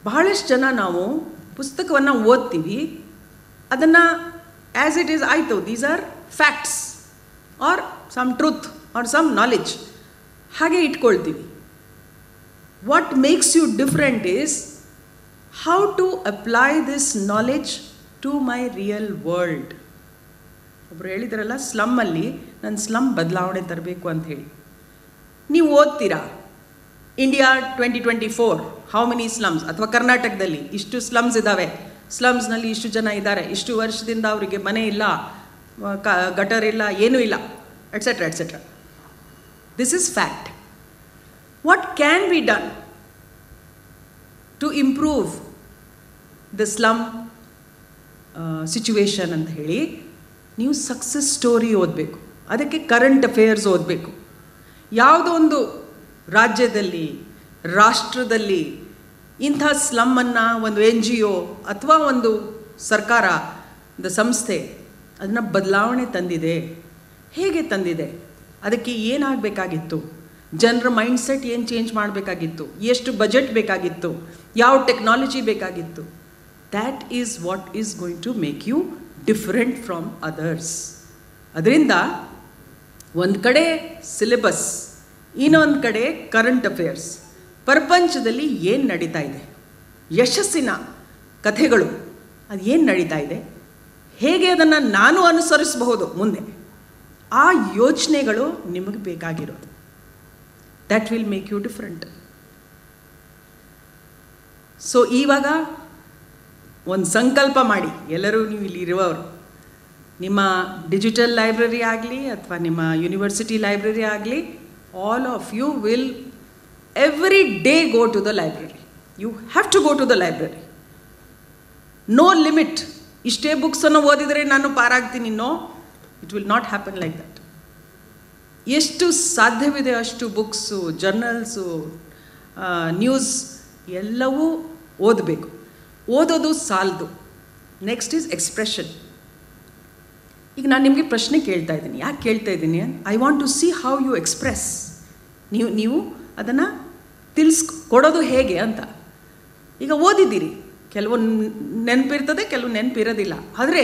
ಬಹಳಷ್ಟು ಜನ ನಾವು ಪುಸ್ತಕವನ್ನು ಓದ್ತೀವಿ, ಅದನ್ನು ಆ್ಯಸ್ ಇಟ್ ಈಸ್ ಆಯಿತು, these are facts are some truth are some knowledge, ಹಾಗೆ ಇಟ್ಕೊಳ್ತೀವಿ. What makes you different is how to apply this knowledge to my real world. ಒಬ್ಬರು ಹೇಳಿದ್ರಲ್ಲ, ಸ್ಲಮ್ಮಲ್ಲಿ ನನ್ನ ಸ್ಲಮ್ ಬದಲಾವಣೆ ತರಬೇಕು ಅಂತ ಹೇಳಿ. ನೀವು ಓದ್ತೀರಾ ಇಂಡಿಯಾ 2024 ಹೌ ಮೆನಿ ಸ್ಲಮ್ಸ್, ಅಥವಾ ಕರ್ನಾಟಕದಲ್ಲಿ ಇಷ್ಟು ಸ್ಲಮ್ಸ್ ಇದ್ದಾವೆ, ಸ್ಲಮ್ಸ್ನಲ್ಲಿ ಇಷ್ಟು ಜನ ಇದ್ದಾರೆ, ಇಷ್ಟು ವರ್ಷದಿಂದ ಅವರಿಗೆ ಮನೆ ಇಲ್ಲ, ಗಟರ್ ಇಲ್ಲ, ಏನೂ ಇಲ್ಲ, etcetera etcetera. This is fact. What can be done to improve the slum situation ಅಂತ ಹೇಳಿ ನೀವು ಸಕ್ಸಸ್ ಸ್ಟೋರಿ ಓದಬೇಕು. ಅದಕ್ಕೆ ಕರೆಂಟ್ ಅಫೇರ್ಸ್ ಓದಬೇಕು. ಯಾವುದೋ ಒಂದು ರಾಜ್ಯದಲ್ಲಿ, ರಾಷ್ಟ್ರದಲ್ಲಿ ಇಂಥ ಸ್ಲಮ್ಮನ್ನು ಒಂದು NGO ಅಥವಾ ಒಂದು ಸರ್ಕಾರದ ಸಂಸ್ಥೆ ಅದನ್ನು ಬದಲಾವಣೆ ತಂದಿದೆ, ಹೇಗೆ ತಂದಿದೆ, ಅದಕ್ಕೆ ಏನಾಗಬೇಕಾಗಿತ್ತು, ಜನರ ಮೈಂಡ್ಸೆಟ್ ಏನು ಚೇಂಜ್ ಮಾಡಬೇಕಾಗಿತ್ತು, ಎಷ್ಟು ಬಜೆಟ್ ಬೇಕಾಗಿತ್ತು, ಯಾವ ಟೆಕ್ನಾಲಜಿ ಬೇಕಾಗಿತ್ತು. That is what is going to make you different from others. ಅದರಿಂದ ಒಂದು ಕಡೆ ಸಿಲೆಬಸ್, ಇನ್ನೊಂದು ಕಡೆ ಕರೆಂಟ್ ಅಫೇರ್ಸ್, ಪ್ರಪಂಚದಲ್ಲಿ ಏನು ನಡೀತಾ ಇದೆ, ಯಶಸ್ಸಿನ ಕಥೆಗಳು, ಅದು ಏನು ನಡೀತಾ ಇದೆ, ಹೇಗೆ ಅದನ್ನು ನಾನು ಅನುಸರಿಸಬಹುದು ಮುಂದೆ, ಆ ಯೋಚನೆಗಳು ನಿಮಗೆ ಬೇಕಾಗಿರೋದು. That will make you different. So ಇವಾಗ ಒಂದು ಸಂಕಲ್ಪ ಮಾಡಿ, ಎಲ್ಲರೂ ನೀವು ಇಲ್ಲಿ ಇರುವವರು, ನಿಮ್ಮ ಡಿಜಿಟಲ್ ಲೈಬ್ರರಿ ಆಗಲಿ ಅಥವಾ ನಿಮ್ಮ ಯೂನಿವರ್ಸಿಟಿ ಲೈಬ್ರರಿ ಆಗಲಿ, all of you will every day go to the library. You have to go to the library. No limit. ಇಷ್ಟೇ ಬುಕ್ಸನ್ನು ಓದಿದರೆ ನಾನು ಪಾರಾಗ್ತೀನಿ. No, it will not happen like that. ಎಷ್ಟು ಸಾಧ್ಯವಿದೆ ಅಷ್ಟು ಬುಕ್ಸು, ಜರ್ನಲ್ಸು, ನ್ಯೂಸ್ ಎಲ್ಲವೂ ಓದಬೇಕು. ಓದೋದು ಸಾಲದು. Next is expression. ಈಗ ನಾನು ನಿಮಗೆ ಪ್ರಶ್ನೆ ಕೇಳ್ತಾ ಇದ್ದೀನಿ. ಯಾಕೆ ಕೇಳ್ತಾ ಇದ್ದೀನಿ? I want to see how you express. ನೀವು ಅದನ್ನು ಕೊಡೋದು ಹೇಗೆ ಅಂತ. ಈಗ ಓದಿದ್ದೀರಿ, ಕೆಲವು ನೆನಪಿರ್ತದೆ, ಕೆಲವು ನೆನಪಿರೋದಿಲ್ಲ. ಆದರೆ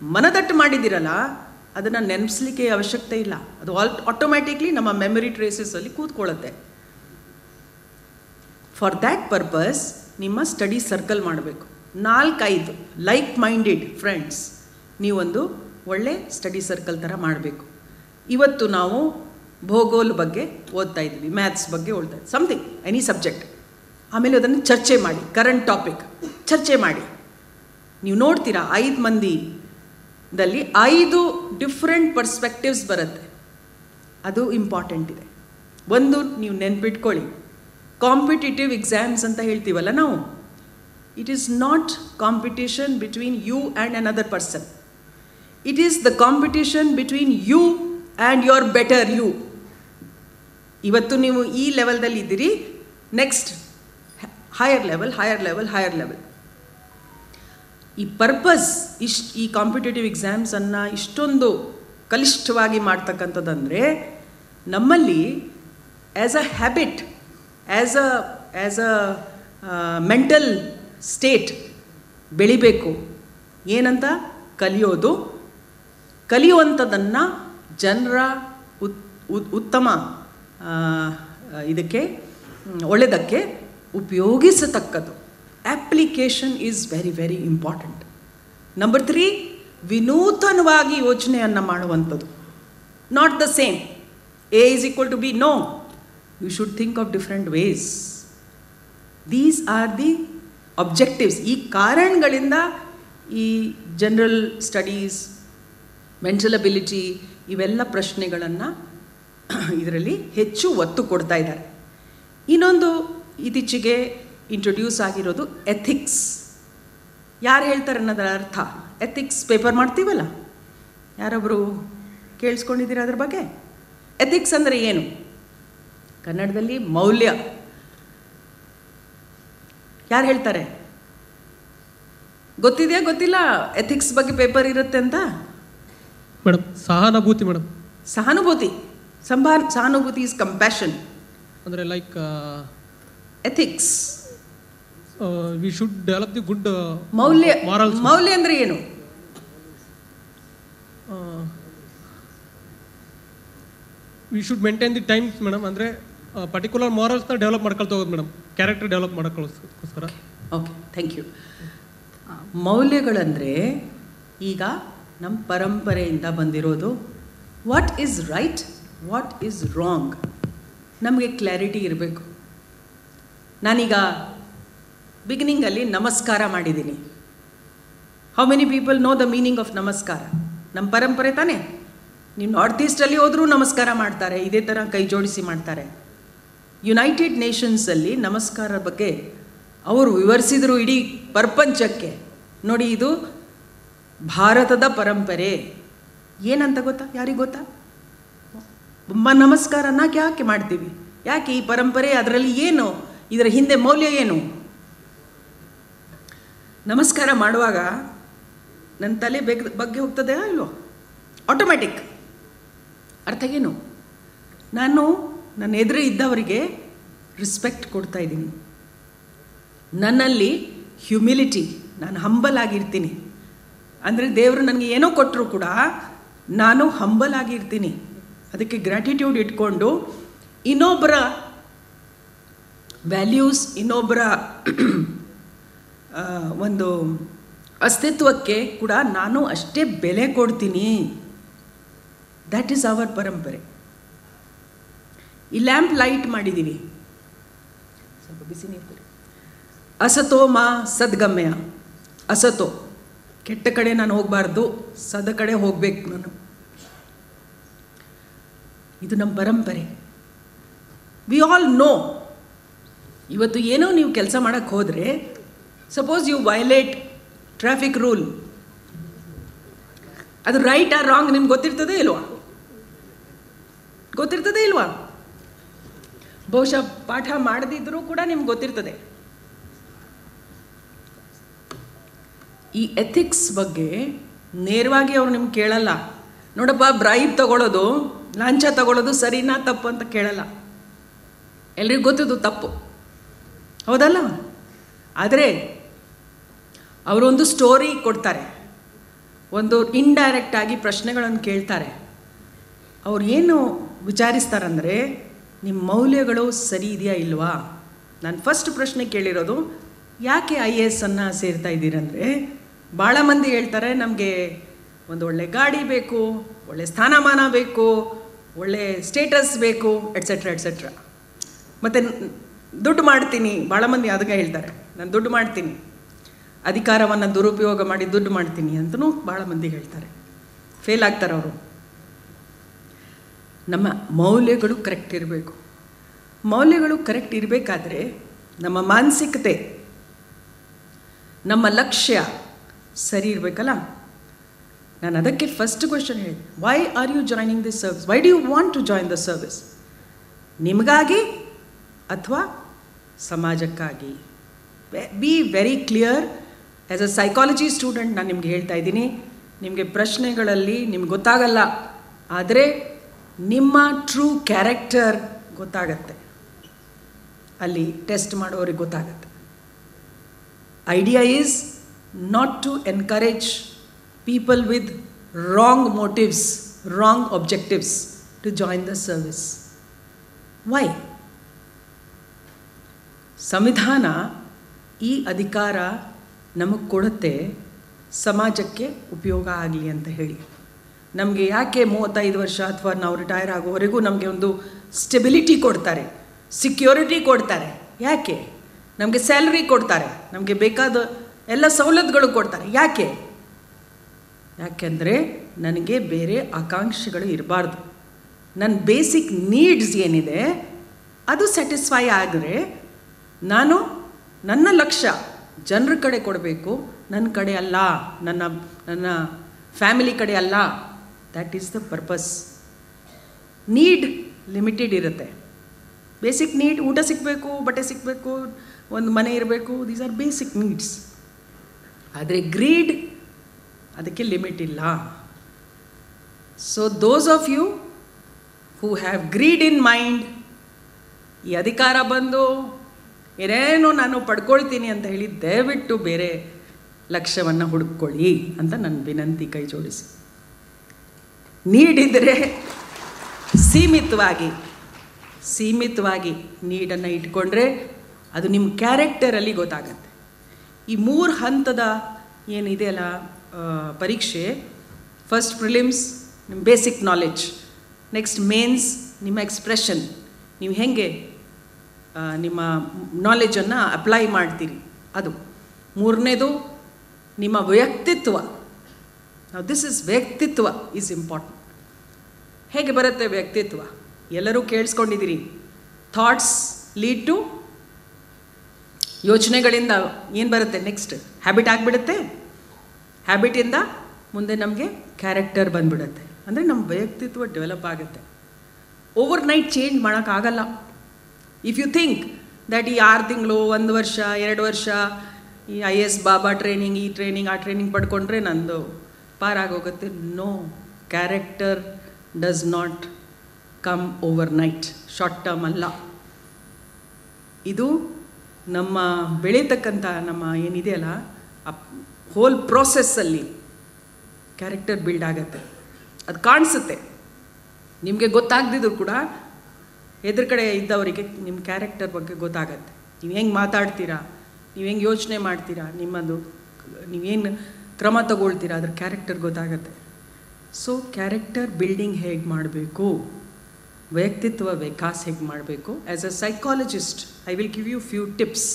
ಮನದಟ್ಟು ಮಾಡಿದ್ದೀರಲ್ಲ, ಅದನ್ನು ನೆನಪಿಸ್ಲಿಕ್ಕೆ ಅವಶ್ಯಕತೆ ಇಲ್ಲ. ಅದು ಆಟೋಮ್ಯಾಟಿಕ್ಲಿ ನಮ್ಮ ಮೆಮೊರಿ ಟ್ರೇಸಸಲ್ಲಿ ಕೂತ್ಕೊಳ್ಳುತ್ತೆ. ಫಾರ್ ದ್ಯಾಟ್ ಪರ್ಪಸ್ ನಿಮ್ಮ ಸ್ಟಡಿ ಸರ್ಕಲ್ ಮಾಡಬೇಕು. 4-5 ಲೈಕ್ ಮೈಂಡೆಡ್ ಫ್ರೆಂಡ್ಸ್ ನೀವೊಂದು ಒಳ್ಳೆ ಸ್ಟಡಿ ಸರ್ಕಲ್ ಥರ ಮಾಡಬೇಕು. ಇವತ್ತು ನಾವು ಭೂಗೋಳ ಬಗ್ಗೆ ಓದ್ತಾ ಇದ್ವಿ, ಮ್ಯಾಥ್ಸ್ ಬಗ್ಗೆ ಓದ್ತಾ ಇದ್ವಿ, ಸಮಥಿಂಗ್, ಎನಿ ಸಬ್ಜೆಕ್ಟ್. ಆಮೇಲೆ ಅದನ್ನು ಚರ್ಚೆ ಮಾಡಿ, ಕರೆಂಟ್ ಟಾಪಿಕ್ ಚರ್ಚೆ ಮಾಡಿ. ನೀವು ನೋಡ್ತೀರಾ 5 ಮಂದಿದಲ್ಲಿ 5 ಡಿಫ್ರೆಂಟ್ ಪರ್ಸ್ಪೆಕ್ಟಿವ್ಸ್ ಬರುತ್ತೆ. ಅದು ಇಂಪಾರ್ಟೆಂಟ್ ಇದೆ. ಒಂದು ನೀವು ನೆನ್ಪಿಟ್ಕೊಳ್ಳಿ, ಕಾಂಪಿಟೇಟಿವ್ ಎಕ್ಸಾಮ್ಸ್ ಅಂತ ಹೇಳ್ತೀವಲ್ಲ ನಾವು, it is not competition between you and another person. It is the competition between you and your better you. ಇವತ್ತು ನೀವು ಈ ಲೆವೆಲ್ದಲ್ಲಿ ಇದ್ದೀರಿ, next higher level, higher level, higher level. ಈ ಪರ್ಪಸ್ ಈ ಕಾಂಪಿಟೇಟಿವ್ ಎಕ್ಸಾಮ್ಸನ್ನು ಇಷ್ಟೊಂದು ಕಲಿಷ್ಠವಾಗಿ ಮಾಡ್ತಕ್ಕಂಥದ್ದಂದರೆ, ನಮ್ಮಲ್ಲಿ as a habit, as a mental state ಬೆಳಿಬೇಕು. ಏನಂತ? ಕಲಿಯುವಂಥದ್ದನ್ನು ಜನರ ಉತ್ತಮ ಇದಕ್ಕೆ ಒಳ್ಳೆಯದಕ್ಕೆ ಉಪಯೋಗಿಸತಕ್ಕದ್ದು. Application is very very important. Number 3, ವಿನೂತನವಾಗಿ ಯೋಚನೆಯನ್ನು ಮಾಡುವಂಥದ್ದು. Not the same. A is equal to B. No. You should think of different ways. These are the objectives. ಈ ಕಾರಣಗಳಿಂದ ಈ ಜನರಲ್ ಸ್ಟಡೀಸ್, ಮೆಂಟಲ್ ಅಬಿಲಿಟಿ, ಇವೆಲ್ಲ ಪ್ರಶ್ನೆಗಳನ್ನು ಇದರಲ್ಲಿ ಹೆಚ್ಚು ಒತ್ತು ಕೊಡ್ತಾ ಇದ್ದಾರೆ. ಇನ್ನೊಂದು ಇತ್ತೀಚೆಗೆ ಇಂಟ್ರೊಡ್ಯೂಸ್ ಆಗಿರೋದು ಎಥಿಕ್ಸ್. ಯಾರು ಹೇಳ್ತಾರೆ ಅನ್ನೋದರ ಅರ್ಥ? ಎಥಿಕ್ಸ್ ಪೇಪರ್ ಮಾಡ್ತೀವಲ್ಲ, ಯಾರೊಬ್ಬರು ಕೇಳಿಸ್ಕೊಂಡಿದ್ದೀರಾ ಅದ್ರ ಬಗ್ಗೆ? ಎಥಿಕ್ಸ್ ಅಂದರೆ ಏನು? ಕನ್ನಡದಲ್ಲಿ ಮೌಲ್ಯ. ಯಾರು ಹೇಳ್ತಾರೆ? ಗೊತ್ತಿದೆಯಾ ಗೊತ್ತಿಲ್ಲ ಎಥಿಕ್ಸ್ ಬಗ್ಗೆ ಪೇಪರ್ ಇರುತ್ತೆ ಅಂತ? ಮೇಡಮ್, ಸಹಾನುಭೂತಿ ಮೇಡಮ್. ಸಹಾನುಭೂತಿ. ಸಹಾನುಭೂತಿ ಇಸ್ ಕಂಪ್ಯಾಷನ್. ಅಂದರೆ like ethics we should develop the good ಮೌಲ್ಯ. ಮೌಲ್ಯ ಅಂದರೆ ಏನು? We should maintain the times madam. ಅಂದರೆ ಪರ್ಟಿಕ್ಯುಲರ್ ಮಾರಲ್ಸ್ನ ಡೆವಲಪ್ ಮಾಡ್ಕೊಳ್ತಾ ಹೋಗೋದು ಮೇಡಮ್, ಕ್ಯಾರೆಕ್ಟರ್ ಡೆವಲಪ್ ಮಾಡೋಕ್ಕೋಸ್ಕರ. Okay, thank you. ಮೌಲ್ಯಗಳಂದರೆ ಈಗ ನಮ್ಮ ಪರಂಪರೆಯಿಂದ ಬಂದಿರೋದು. What is right, what is wrong, ನಮಗೆ ಕ್ಲಾರಿಟಿ ಇರಬೇಕು. ನಾನೀಗ ಬಿಗಿನಿಂಗಲ್ಲಿ ನಮಸ್ಕಾರ ಮಾಡಿದ್ದೀನಿ. How many people know the meaning of namaskara? ನಮ್ಮ ಪರಂಪರೆ ತಾನೇ. ನೀವು ನಾರ್ತ್ ಈಸ್ಟಲ್ಲಿ ಹೋದರೂ ನಮಸ್ಕಾರ ಮಾಡ್ತಾರೆ, ಇದೇ ಥರ ಕೈ ಜೋಡಿಸಿ ಮಾಡ್ತಾರೆ. ಯುನೈಟೆಡ್ ನೇಷನ್ಸಲ್ಲಿ ನಮಸ್ಕಾರ ಬಗ್ಗೆ ಅವರು ವಿವರಿಸಿದರು ಇಡೀ ಪ್ರಪಂಚಕ್ಕೆ. ನೋಡಿ, ಇದು ಭಾರತದ ಪರಂಪರೆ. ಏನಂತ ಗೊತ್ತಾ? ಯಾರಿಗೆ ಗೊತ್ತಾ? ನಮಸ್ಕಾರನ ಯಾಕೆ ಮಾಡ್ತೀವಿ? ಯಾಕೆ ಈ ಪರಂಪರೆ? ಅದರಲ್ಲಿ ಏನು? ಇದರ ಹಿಂದೆ ಮೌಲ್ಯ ಏನು? ನಮಸ್ಕಾರ ಮಾಡುವಾಗ ನನ್ನ ತಲೆ ಬಗ್ಗೆ ಹೋಗ್ತದೆ ಇಲ್ವೋ? ಆಟೋಮ್ಯಾಟಿಕ್. ಅರ್ಥ ಏನು? ನಾನು ನನ್ನ ಎದುರು ಇದ್ದವರಿಗೆ ರೆಸ್ಪೆಕ್ಟ್ ಕೊಡ್ತಾ ಇದ್ದೀನಿ. ನನ್ನಲ್ಲಿ ಹ್ಯುಮಿಲಿಟಿ, ನಾನು ಹಂಬಲ್ ಆಗಿರ್ತೀನಿ. ಅಂದರೆ ದೇವರು ನನಗೆ ಏನೋ ಕೊಟ್ಟರು ಕೂಡ ನಾನು ಹಂಬಲ್ ಆಗಿರ್ತೀನಿ. ಅದಕ್ಕೆ ಗ್ರ್ಯಾಟಿಟ್ಯೂಡ್ ಇಟ್ಕೊಂಡು ಇನ್ನೊಬ್ಬರ ವ್ಯಾಲ್ಯೂಸ್, ಇನ್ನೊಬ್ಬರ ಒಂದು ಅಸ್ತಿತ್ವಕ್ಕೆ ಕೂಡ ನಾನು ಅಷ್ಟೇ ಬೆಲೆ ಕೊಡ್ತೀನಿ. ದ್ಯಾಟ್ ಈಸ್ ಅವರ್ ಪರಂಪರೆ. ಈ ಲ್ಯಾಂಪ್ ಲೈಟ್ ಮಾಡಿದ್ದೀವಿ, ಸ್ವಲ್ಪ ಬಿಸಿ ನೀರು. ಅಸತೋ ಮಾ ಸದ್ಗಮ್ಯ. ಅಸತೋ ಕೆಟ್ಟ ಕಡೆ ನಾನು ಹೋಗಬಾರ್ದು, ಸದ ಕಡೆ ಹೋಗ್ಬೇಕು ನಾನು. ಇದು ನಮ್ಮ ಪರಂಪರೆ. We all know. ಇವತ್ತು ಏನೋ ನೀವು ಕೆಲಸ ಮಾಡೋಕ್ಕೆ ಹೋದರೆ, suppose you violate traffic rule. ಅದು ರೈಟ್ ಆರ್ ರಾಂಗ್ ನಿಮ್ಗೆ ಗೊತ್ತಿರ್ತದೆ ಇಲ್ವಾ? ಗೊತ್ತಿರ್ತದೆ ಇಲ್ವಾ? ಬಹುಶಃ ಪಾಠ ಮಾಡದಿದ್ರೂ ಕೂಡ ನಿಮ್ಗೆ ಗೊತ್ತಿರ್ತದೆ. ಈ ಎಥಿಕ್ಸ್ ಬಗ್ಗೆ ನೇರವಾಗಿ ಅವ್ರು ನಿಮ್ಗೆ ಕೇಳಲ್ಲ. ನೋಡಪ್ಪ, ಬ್ರೈಬ್ ತಗೊಳ್ಳೋದು, ಲಾಂಛ ತಗೊಳ್ಳೋದು ಸರಿನಾ ತಪ್ಪು ಅಂತ ಕೇಳಲ್ಲ. ಎಲ್ರಿಗೂ ಗೊತ್ತದು ತಪ್ಪು, ಹೌದಲ್ಲ? ಆದರೆ ಅವರೊಂದು ಸ್ಟೋರಿ ಕೊಡ್ತಾರೆ, ಒಂದು ಇಂಡೈರೆಕ್ಟ್ ಆಗಿ ಪ್ರಶ್ನೆಗಳನ್ನು ಕೇಳ್ತಾರೆ. ಅವ್ರು ಏನು ವಿಚಾರಿಸ್ತಾರಂದರೆ, ನಿಮ್ಮ ಮೌಲ್ಯಗಳು ಸರಿ ಇದೆಯಾ ಇಲ್ವಾ? ನಾನು ಫಸ್ಟ್ ಪ್ರಶ್ನೆ ಕೇಳಿರೋದು, ಯಾಕೆ IAS ಅನ್ನು ಸೇರ್ತಾ ಇದ್ದೀರಂದರೆ, ಭಾಳ ಮಂದಿ ಹೇಳ್ತಾರೆ ನಮಗೆ ಒಂದು ಒಳ್ಳೆ ಗಾಡಿ ಬೇಕು, ಒಳ್ಳೆ ಸ್ಥಾನಮಾನ ಬೇಕು, ಒಳ್ಳೆ ಸ್ಟೇಟಸ್ ಬೇಕು, ಎಟ್ಸೆಟ್ರಾ ಎಟ್ಸೆಟ್ರಾ. ಮತ್ತು ದುಡ್ಡು ಮಾಡ್ತೀನಿ, ಭಾಳ ಮಂದಿ ಅದಕ್ಕೆ ಹೇಳ್ತಾರೆ, ನಾನು ದುಡ್ಡು ಮಾಡ್ತೀನಿ, ಅಧಿಕಾರವನ್ನು ದುರುಪಯೋಗ ಮಾಡಿ ದುಡ್ಡು ಮಾಡ್ತೀನಿ ಅಂತಲೂ ಭಾಳ ಮಂದಿ ಹೇಳ್ತಾರೆ. ಫೇಲ್ ಆಗ್ತಾರೆ ಅವರು. ನಮ್ಮ ಮೌಲ್ಯಗಳು ಕರೆಕ್ಟ್ ಇರಬೇಕು. ಮೌಲ್ಯಗಳು ಕರೆಕ್ಟ್ ಇರಬೇಕಾದ್ರೆ ನಮ್ಮ ಮಾನಸಿಕತೆ, ನಮ್ಮ ಲಕ್ಷ್ಯ ಸರಿ ಇರಬೇಕಲ್ಲ. ನಾನು ಅದಕ್ಕೆ ಫಸ್ಟ್ ಕ್ವೆಶ್ಚನ್ ಹೇಳಿ, why are you joining this service? Why do you want to join the service? ನಿಮಗಾಗಿ ಅಥವಾ ಸಮಾಜಕ್ಕಾಗಿ? Be very clear. As a psychology student ನಾನು ನಿಮ್ಗೆ ಹೇಳ್ತಾ ಇದ್ದೀನಿ, ನಿಮಗೆ ಪ್ರಶ್ನೆಗಳಲ್ಲಿ ನಿಮ್ಗೆ ಗೊತ್ತಾಗಲ್ಲ, ಆದರೆ ನಿಮ್ಮ ಟ್ರೂ ಕ್ಯಾರೆಕ್ಟರ್ ಗೊತ್ತಾಗತ್ತೆ, ಅಲ್ಲಿ ಟೆಸ್ಟ್ ಮಾಡೋರಿಗೆ ಗೊತ್ತಾಗತ್ತೆ. Idea is not to encourage people with wrong motives, wrong objectives to join the service. Why? ಸಂವಿಧಾನ ಈ ಅಧಿಕಾರ ನಮಗೆ ಕೊಡುತ್ತೆ ಸಮಾಜಕ್ಕೆ ಉಪಯೋಗ ಆಗಲಿ ಅಂತ ಹೇಳಿ. ನಮಗೆ ಯಾಕೆ 35 ವರ್ಷ ಅಥವಾ ನಾವು ರಿಟೈರ್ ಆಗೋವರೆಗೂ ನಮಗೆ ಒಂದು ಸ್ಟೆಬಿಲಿಟಿ ಕೊಡ್ತಾರೆ, ಸಿಕ್ಯೂರಿಟಿ ಕೊಡ್ತಾರೆ. ಯಾಕೆ? ನಮಗೆ ಸ್ಯಾಲ್ರಿ ಕೊಡ್ತಾರೆ, ನಮಗೆ ಬೇಕಾದ ಎಲ್ಲ ಸವಲತ್ತುಗಳು ಕೊಡ್ತಾರೆ. ಯಾಕೆ? ಯಾಕೆಂದರೆ ನನಗೆ ಬೇರೆ ಆಕಾಂಕ್ಷೆಗಳು ಇರಬಾರ್ದು. ನನ್ನ ಬೇಸಿಕ್ ನೀಡ್ಸ್ ಏನಿದೆ ಅದು ಸ್ಯಾಟಿಸ್ಫೈ ಆದರೆ ನಾನು ನನ್ನ ಲಕ್ಷ್ಯ ಜನರ ಕಡೆ ಕೊಡಬೇಕು, ನನ್ನ ಕಡೆ ಅಲ್ಲ, ನನ್ನ ಫ್ಯಾಮಿಲಿ ಕಡೆ ಅಲ್ಲ. That is the purpose. Need limited ಇರುತ್ತೆ. ಬೇಸಿಕ್ ನೀಡ್, ಊಟ ಸಿಗಬೇಕು, ಬಟ್ಟೆ ಸಿಗಬೇಕು, ಒಂದು ಮನೆ ಇರಬೇಕು, ದೀಸ್ ಆರ್ ಬೇಸಿಕ್ ನೀಡ್ಸ್. ಆದರೆ ಗ್ರೀಡ್ ಅದಕ್ಕೆ ಲಿಮಿಟ್ ಇಲ್ಲ. So those of you who have greed in mind, ಈ ಅಧಿಕಾರ ಬಂದು ಏನೇನೋ ನಾನು ಪಡ್ಕೊಳ್ತೀನಿ ಅಂತ ಹೇಳಿ ದಯವಿಟ್ಟು ಬೇರೆ ಲಕ್ಷ್ಯವನ್ನು ಹುಡುಕೊಳ್ಳಿ ಅಂತ ನನ್ನ ವಿನಂತಿ. ಕೈ ಜೋಡಿಸಿ. ನೀಡಿದರೆ ಸೀಮಿತವಾಗಿ ನೀಡನ್ನು ಇಟ್ಕೊಂಡ್ರೆ ಅದು ನಿಮ್ಮ ಕ್ಯಾರೆಕ್ಟರಲ್ಲಿ ಗೊತ್ತಾಗತ್ತೆ. ಈ 3 ಹಂತದ ಏನಿದೆಯಲ್ಲ ಪರೀಕ್ಷೆ, ಫಸ್ಟ್ ಪ್ರಿಲಿಮ್ಸ್ ನಿಮ್ಮ ಬೇಸಿಕ್ ನಾಲೆಡ್ಜ್, ನೆಕ್ಸ್ಟ್ ಮೇನ್ಸ್ ನಿಮ್ಮ ಎಕ್ಸ್ಪ್ರೆಷನ್, ನೀವು ಹೇಗೆ ನಿಮ್ಮ ನಾಲೆಜನ್ನು ಅಪ್ಲೈ ಮಾಡ್ತೀರಿ ಅದು, ಮೂರನೇದು ನಿಮ್ಮ ವ್ಯಕ್ತಿತ್ವ. ದಿಸ್ ಇಸ್ ವ್ಯಕ್ತಿತ್ವ ಈಸ್ ಇಂಪಾರ್ಟೆಂಟ್. ಹೇಗೆ ಬರುತ್ತೆ ವ್ಯಕ್ತಿತ್ವ? ಎಲ್ಲರೂ ಕೇಳಿಸ್ಕೊಂಡಿದ್ದೀರಿ, ಥಾಟ್ಸ್ ಲೀಡ್ ಟು ಯೋಚನೆಗಳಿಂದ ಏನು ಬರುತ್ತೆ, ನೆಕ್ಸ್ಟ್ ಹ್ಯಾಬಿಟ್ ಆಗಿಬಿಡುತ್ತೆ, ಹ್ಯಾಬಿಟಿಂದ ಮುಂದೆ ನಮಗೆ ಕ್ಯಾರೆಕ್ಟರ್ ಬಂದ್ಬಿಡುತ್ತೆ, ಅಂದರೆ ನಮ್ಮ ವ್ಯಕ್ತಿತ್ವ ಡೆವಲಪ್ ಆಗುತ್ತೆ. ಓವರ್ ನೈಟ್ ಚೇಂಜ್ ಮಾಡೋಕ್ಕಾಗಲ್ಲ. ಇಫ್ ಯು ಥಿಂಕ್ ದ್ಯಾಟ್ ಈ 6 ತಿಂಗಳು, 1 ವರ್ಷ, 2 ವರ್ಷ ಈ IAS ಬಾಬಾ ಟ್ರೈನಿಂಗ್, ಈ ಟ್ರೈನಿಂಗ್, ಆ ಟ್ರೈನಿಂಗ್ ಪಡ್ಕೊಂಡ್ರೆ ನಂದು ಪಾರಾಗೋಗುತ್ತೆ. No, character does not come overnight, short term ಅಲ್ಲ. ಇದು ನಮ್ಮ ಬೆಳೀತಕ್ಕಂಥ ನಮ್ಮ ಏನಿದೆಯಲ್ಲ ಆ ಹೋಲ್ ಪ್ರೋಸೆಸ್ಸಲ್ಲಿ ಕ್ಯಾರೆಕ್ಟರ್ ಬಿಲ್ಡ್ ಆಗುತ್ತೆ. ಅದು ಕಾಣಿಸುತ್ತೆ. ನಿಮಗೆ ಗೊತ್ತಾಗದಿದ್ರು ಕೂಡ ಎದುರು ಕಡೆ ಇದ್ದವರಿಗೆ ನಿಮ್ಮ ಕ್ಯಾರೆಕ್ಟರ್ ಬಗ್ಗೆ ಗೊತ್ತಾಗತ್ತೆ. ನೀವು ಹೆಂಗೆ ಮಾತಾಡ್ತೀರಾ, ನೀವು ಹೆಂಗೆ ಯೋಚನೆ ಮಾಡ್ತೀರಾ, ನಿಮ್ಮದು ನೀವೇನು ಕ್ರಮ ತಗೊಳ್ತೀರಾ, ಅದ್ರ ಕ್ಯಾರೆಕ್ಟರ್ ಗೊತ್ತಾಗತ್ತೆ. ಸೊ ಕ್ಯಾರೆಕ್ಟರ್ ಬಿಲ್ಡಿಂಗ್ ಹೇಗೆ ಮಾಡಬೇಕು, ವ್ಯಕ್ತಿತ್ವ ವಿಕಾಸ ಹೇಗೆ ಮಾಡಬೇಕು, as a psychologist I will give you few tips.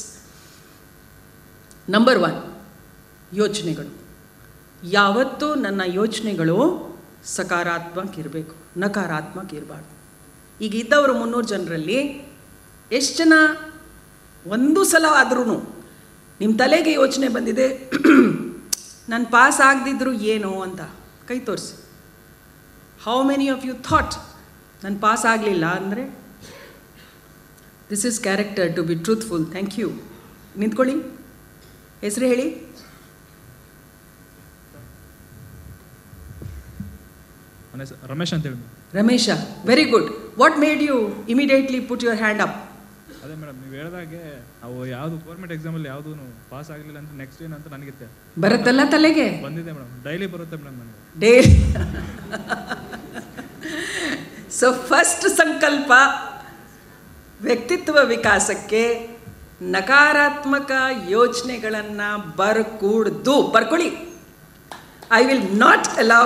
Number 1, ಯೋಚನೆಗಳು. ಯಾವತ್ತೂ ನನ್ನ ಯೋಚನೆಗಳು ಸಕಾರಾತ್ಮಕ ಇರಬೇಕು, ನಕಾರಾತ್ಮಕ ಇರಬಾರ್ದು. ಈಗ ಇದ್ದವರು 300 ಜನರಲ್ಲಿ ಎಷ್ಟು ಜನ ಒಂದು ಸಲ ಆದ್ರೂ ನಿಮ್ಮ ತಲೆಗೆ ಯೋಚನೆ ಬಂದಿದೆ, ನಾನು ಪಾಸ್ ಆಗದಿದ್ರು ಏನು ಅಂತ ಕೈ ತೋರಿಸಿ. How many of you thought ನಾನು ಪಾಸ್ ಆಗಲಿಲ್ಲ ಅಂದರೆ? This is character to be truthful. Thank you. ನಿಂತ್ಕೊಳ್ಳಿ, ಹೆಸರು ಹೇಳಿ. ರಮೇಶ್ ಅಂತ ಹೇಳಿ. Ramesha, very good. What made you immediately put your hand up? ಅದೇ ಮೇಡಮ್, ನೀವು ಹೇಳಿದಾಗೆ ಅವು ಯಾವುದು ಗೌರ್ಮೆಂಟ್ ಎಕ್ಸಾಮಲ್ಲಿ ಯಾವುದೂ ಪಾಸ್ ಆಗಲಿಲ್ಲ ಅಂತ ನೆಕ್ಸ್ಟ್ ಏನಂತ ನನಗಿತ್ತೆ ಬರುತ್ತಲ್ಲ ತಲೆಗೆ? ಬಂದಿದೆ ಮೇಡಮ್, ಡೈಲಿ ಬರುತ್ತೆ ಮೇಡಮ್ ನನಗೆ ಡೈಲಿ. ಸೊ ಫಸ್ಟ್ ಸಂಕಲ್ಪ ವ್ಯಕ್ತಿತ್ವ ವಿಕಾಸಕ್ಕೆ ನಕಾರಾತ್ಮಕ ಯೋಚನೆಗಳನ್ನು ಬರ್ಕೊಳ್ಳಿ. I will not allow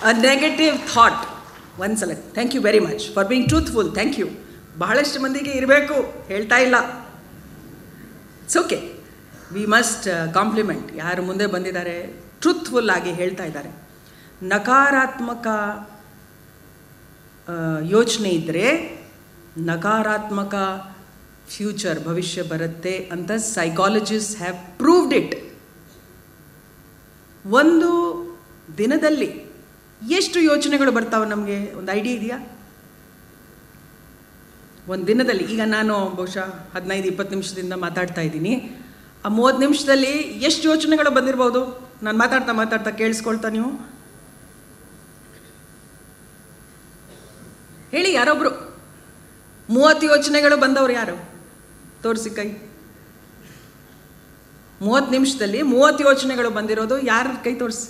a negative thought. ಒಂದ್ಸಲ thank you very much for being truthful. Thank you. ಬಹಳಷ್ಟು ಮಂದಿಗೆ ಇರಬೇಕು, ಹೇಳ್ತಾ ಇಲ್ಲ. It's okay, we must compliment. ಯಾರು ಮುಂದೆ ಬಂದಿದ್ದಾರೆ ಟ್ರೂತ್ಫುಲ್ ಆಗಿ ಹೇಳ್ತಾ ಇದ್ದಾರೆ. ನಕಾರಾತ್ಮಕ ಯೋಚನೆ ಇದ್ದರೆ ನಕಾರಾತ್ಮಕ ಫ್ಯೂಚರ್, ಭವಿಷ್ಯ ಬರುತ್ತೆ ಅಂತ ಸೈಕಾಲಜಿಸ್ಟ್ ಹ್ಯಾವ್ ಪ್ರೂವ್ಡ್ ಇಟ್. ಒಂದು ದಿನದಲ್ಲಿ ಎಷ್ಟು ಯೋಚನೆಗಳು ಬರ್ತಾವೆ ನಮಗೆ ಒಂದು ಐಡಿಯಾ ಇದೆಯಾ? ಒಂದು ದಿನದಲ್ಲಿ, ಈಗ ನಾನು ಬಹುಶಃ 15-20 ನಿಮಿಷದಿಂದ ಮಾತಾಡ್ತಾ ಇದ್ದೀನಿ. ಆ 30 ನಿಮಿಷದಲ್ಲಿ ಎಷ್ಟು ಯೋಚನೆಗಳು ಬಂದಿರ್ಬೋದು? ನಾನು ಮಾತಾಡ್ತಾ ಕೇಳಿಸ್ಕೊಳ್ತಾ ನೀವು ಹೇಳಿ. ಯಾರೊಬ್ರು 30 ಯೋಚನೆಗಳು ಬಂದವರು ಯಾರು? ತೋರಿಸಿ ಕೈ. 30 ನಿಮಿಷದಲ್ಲಿ 30 ಯೋಚನೆಗಳು ಬಂದಿರೋದು ಯಾರ ಕೈ ತೋರಿಸಿ.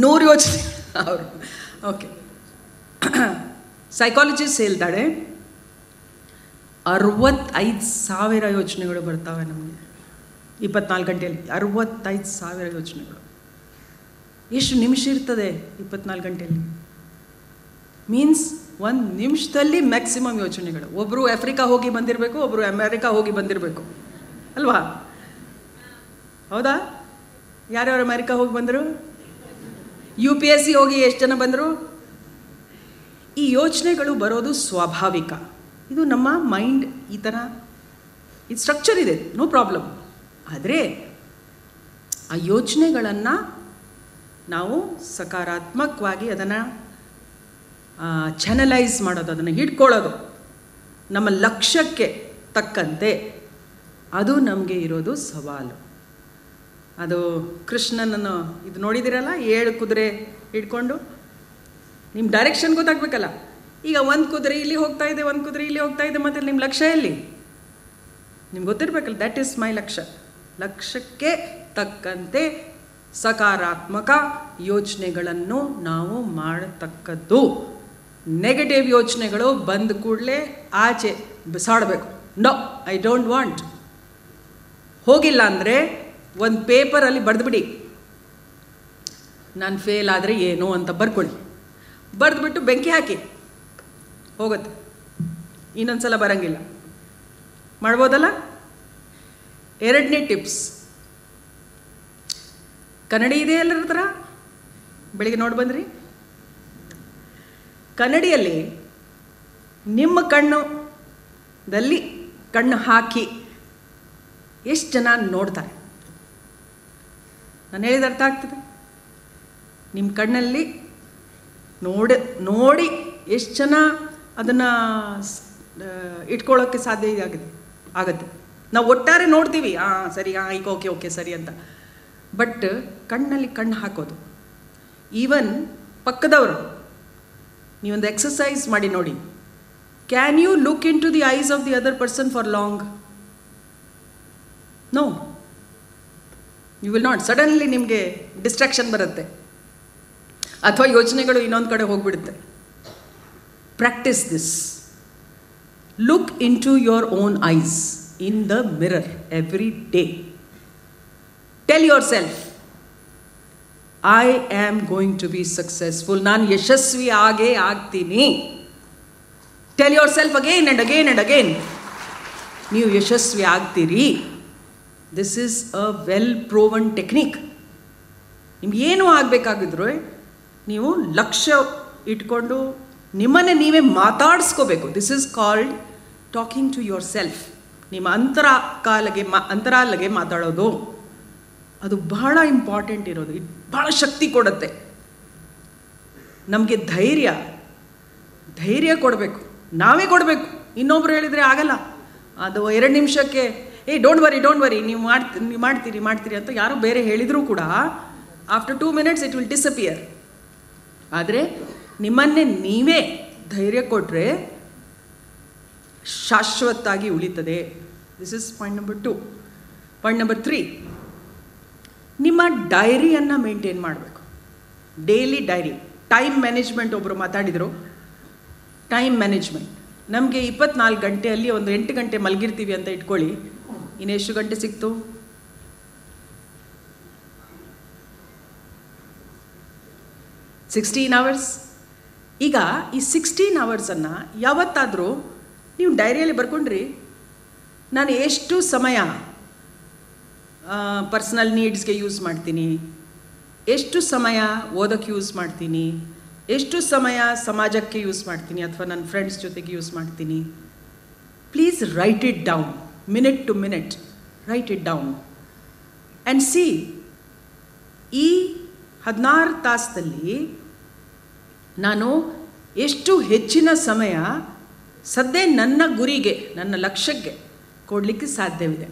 100 ಯೋಚನೆ ಅವರು. ಓಕೆ, ಸೈಕಾಲಜಿಸ್ಟ್ ಹೇಳ್ತಾಳೆ 65,000 ಯೋಚನೆಗಳು ಬರ್ತಾವೆ ನಮಗೆ 24 ಗಂಟೆಯಲ್ಲಿ. 65,000 ಯೋಚನೆಗಳು. ಎಷ್ಟು ನಿಮಿಷ ಇರ್ತದೆ 24 ಗಂಟೆಯಲ್ಲಿ? ಮೀನ್ಸ್ 1 ನಿಮಿಷದಲ್ಲಿ ಮ್ಯಾಕ್ಸಿಮಮ್ ಯೋಚನೆಗಳು. ಒಬ್ಬರು ಆಫ್ರಿಕಾ ಹೋಗಿ ಬಂದಿರಬೇಕು, ಒಬ್ಬರು ಅಮೇರಿಕಾ ಹೋಗಿ ಬಂದಿರಬೇಕು ಅಲ್ವಾ? ಹೌದಾ? ಯಾರ್ಯಾರು ಅಮೇರಿಕಾ ಹೋಗಿ ಬಂದರು? UPSC ಹೋಗಿ ಎಷ್ಟು ಜನ ಬಂದರು? ಈ ಯೋಚನೆಗಳು ಬರೋದು ಸ್ವಾಭಾವಿಕ. ಇದು ನಮ್ಮ ಮೈಂಡ್ ಈ ಥರ ಇದು ಸ್ಟ್ರಕ್ಚರ್ ಇದೆ, ನೋ ಪ್ರಾಬ್ಲಮ್. ಆದರೆ ಆ ಯೋಚನೆಗಳನ್ನು ನಾವು ಸಕಾರಾತ್ಮಕವಾಗಿ ಅದನ್ನು ಚಾನಲೈಸ್ ಮಾಡೋದು, ಅದನ್ನು ಹಿಡ್ಕೊಳ್ಳೋದು, ನಮ್ಮ ಲಕ್ಷ್ಯಕ್ಕೆ ತಕ್ಕಂತೆ, ಅದು ನಮಗೆ ಇರೋದು ಸವಾಲು. ಅದು ಕೃಷ್ಣನನ್ನು ಇದು ನೋಡಿದಿರಲ್ಲ, 7 ಕುದುರೆ ಹಿಡ್ಕೊಂಡು ನಿಮ್ಮ ಡೈರೆಕ್ಷನ್ ಗೊತ್ತಾಗಬೇಕಲ್ಲ. ಈಗ 1 ಕುದುರೆ ಇಲ್ಲಿ ಹೋಗ್ತಾ ಇದೆ, 1 ಕುದುರೆ ಇಲ್ಲಿ ಹೋಗ್ತಾ ಇದೆ, ಮತ್ತು ನಿಮ್ಮ ಲಕ್ಷ್ಯ ಎಲ್ಲಿ ನಿಮ್ಗೆ ಗೊತ್ತಿರಬೇಕಲ್ಲ. ದ್ಯಾಟ್ ಈಸ್ ಮೈ ಲಕ್ಷ್ಯ. ಲಕ್ಷ್ಯಕ್ಕೆ ತಕ್ಕಂತೆ ಸಕಾರಾತ್ಮಕ ಯೋಚನೆಗಳನ್ನು ನಾವು ಮಾಡತಕ್ಕದ್ದು. ನೆಗೆಟಿವ್ ಯೋಚನೆಗಳು ಬಂದ ಕೂಡಲೇ ಆಚೆ ಬಿಸಾಡಬೇಕು. No, I don't want. ಹೋಗಿಲ್ಲ ಅಂದರೆ ಒಂದು ಪೇಪರಲ್ಲಿ ಬರೆದುಬಿಡಿ, ನಾನು ಫೇಲ್ ಆದರೆ ಏನು ಅಂತ ಬರ್ಕೊಳ್ಳಿ. ಬರೆದ್ಬಿಟ್ಟು ಬೆಂಕಿ ಹಾಕಿ, ಹೋಗುತ್ತೆ. ಇನ್ನೊಂದು ಸಲ ಬರೋಂಗಿಲ್ಲ. ಮಾಡ್ಬೋದಲ್ಲ? 2ನೇ ಟಿಪ್ಸ್. ಕನ್ನಡಿ ಇದೆ ಎಲ್ಲರ ಹತ್ರ? ಬೆಳಿಗ್ಗೆ ನೋಡಿ ಬಂದ್ರಿ? ಕನ್ನಡಿಯಲ್ಲಿ ನಿಮ್ಮ ಕಣ್ಣಲ್ಲಿ ಕಣ್ಣು ಹಾಕಿ ಎಷ್ಟು ಜನ ನೋಡ್ತಾರೆ? ನಾನು ಹೇಳಿದ ಅರ್ಥ ಆಗ್ತದೆ? ನಿಮ್ಮ ಕಣ್ಣಲ್ಲಿ ನೋಡಿ ಎಷ್ಟು ಜನ ಅದನ್ನು ಇಟ್ಕೊಳ್ಳೋಕ್ಕೆ ಸಾಧ್ಯ ಆಗುತ್ತೆ. ನಾವು ಒಟ್ಟಾರೆ ನೋಡ್ತೀವಿ, ಸರಿ, ಈಗ ಓಕೆ ಸರಿ ಅಂತ. ಬಟ್ ಕಣ್ಣಲ್ಲಿ ಕಣ್ಣು ಹಾಕೋದು, ಈವನ್ ಪಕ್ಕದವರು, ನೀವೊಂದು ಎಕ್ಸಸೈಸ್ ಮಾಡಿ ನೋಡಿ. Can you look into the eyes of the other person for long? No, you will not. Suddenly ನಿಮಗೆ ಡಿಸ್ಟ್ರಾಕ್ಷನ್ ಬರುತ್ತೆ, ಅಥವಾ ಯೋಚನೆಗಳು ಇನ್ನೊಂದು ಕಡೆ ಹೋಗ್ಬಿಡುತ್ತೆ. Practice this. Look into your own eyes in the mirror every day. Tell yourself, I am going to be successful. ನಾನು ಯಶಸ್ವಿ ಆಗ್ತೀನಿ. Tell yourself again and again and again. ನೀವು ಯಶಸ್ವಿ ಆಗ್ತೀರಿ. This is a well proven technique. ನಿಮ್ಗೇನು ಆಗಬೇಕಾಗಿದ್ರು ನೀವು ಲಕ್ಷ್ಯ ಇಟ್ಕೊಂಡು ನಿಮ್ಮನ್ನೇ ನೀವೇ ಮಾತಾಡಿಸ್ಕೋಬೇಕು. This is called talking to yourself. ನಿಮ್ಮ ಅಂತರಾಲಗೆ ಮಾತಾಡೋದು, ಅದು ಬಹಳ ಇಂಪಾರ್ಟೆಂಟ್ ಇರೋದು. ಇದು ಬಹಳ ಶಕ್ತಿ ಕೊಡುತ್ತೆ ನಮಗೆ. ಧೈರ್ಯ ಕೊಡಬೇಕು, ನಾವೇ ಕೊಡಬೇಕು. ಇನ್ನೊಬ್ರು ಹೇಳಿದರೆ ಆಗಲ್ಲ. ಅದು 2 ನಿಮಿಷಕ್ಕೆ ಡೋಂಟ್ ವರಿ ನೀವು ಮಾಡ್ತೀರಿ ಅಂತ ಯಾರೋ ಬೇರೆ ಹೇಳಿದರೂ ಕೂಡ after 2 minutes it will disappear. ಆದರೆ ನಿಮ್ಮನ್ನೇ ನೀವೇ ಧೈರ್ಯ ಕೊಟ್ಟರೆ ಶಾಶ್ವತವಾಗಿ ಉಳಿತದೆ. This is point number 2. Point number 3, ನಿಮ್ಮ ಡೈರಿಯನ್ನು ಮೇಂಟೈನ್ ಮಾಡಬೇಕು. Daily dairy. ಟೈಮ್ ಮ್ಯಾನೇಜ್ಮೆಂಟ್ ಒಬ್ಬರು ಮಾತಾಡಿದರು. ಟೈಮ್ ಮ್ಯಾನೇಜ್ಮೆಂಟ್ ನಮಗೆ 24 ಗಂಟೆಯಲ್ಲಿ ಒಂದು 8 ಗಂಟೆ ಮಲಗಿರ್ತೀವಿ ಅಂತ ಇಟ್ಕೊಳ್ಳಿ. ಇನ್ನು ಎಷ್ಟು ಗಂಟೆ ಸಿಕ್ತು? 16 hours. ಈಗ ಈ 16 hours-ಅನ್ನು ಯಾವತ್ತಾದರೂ ನೀವು ಡೈರಿಯಲ್ಲಿ ಬರ್ಕೊಂಡ್ರಿ, ನಾನು ಎಷ್ಟು ಸಮಯ ಪರ್ಸ್ನಲ್ ನೀಡ್ಸ್ಗೆ ಯೂಸ್ ಮಾಡ್ತೀನಿ, ಎಷ್ಟು ಸಮಯ ಓದೋಕ್ಕೆ ಯೂಸ್ ಮಾಡ್ತೀನಿ, ಎಷ್ಟು ಸಮಯ ಸಮಾಜಕ್ಕೆ ಯೂಸ್ ಮಾಡ್ತೀನಿ ಅಥವಾ ನನ್ನ ಫ್ರೆಂಡ್ಸ್ ಜೊತೆಗೆ ಯೂಸ್ ಮಾಡ್ತೀನಿ. Please write it down, minute to minute write it down and see ಈ 16 ತಾಸದಲ್ಲಿ ನಾನು ಎಷ್ಟು ಹೆಚ್ಚಿನ ಸಮಯ ಸದ್ಯ ನನ್ನ ಗುರಿಗೆ, ನನ್ನ ಲಕ್ಷ್ಯಕ್ಕೆ ಕೊಡಲಿಕ್ಕೆ ಸಾಧ್ಯವಿದೆ.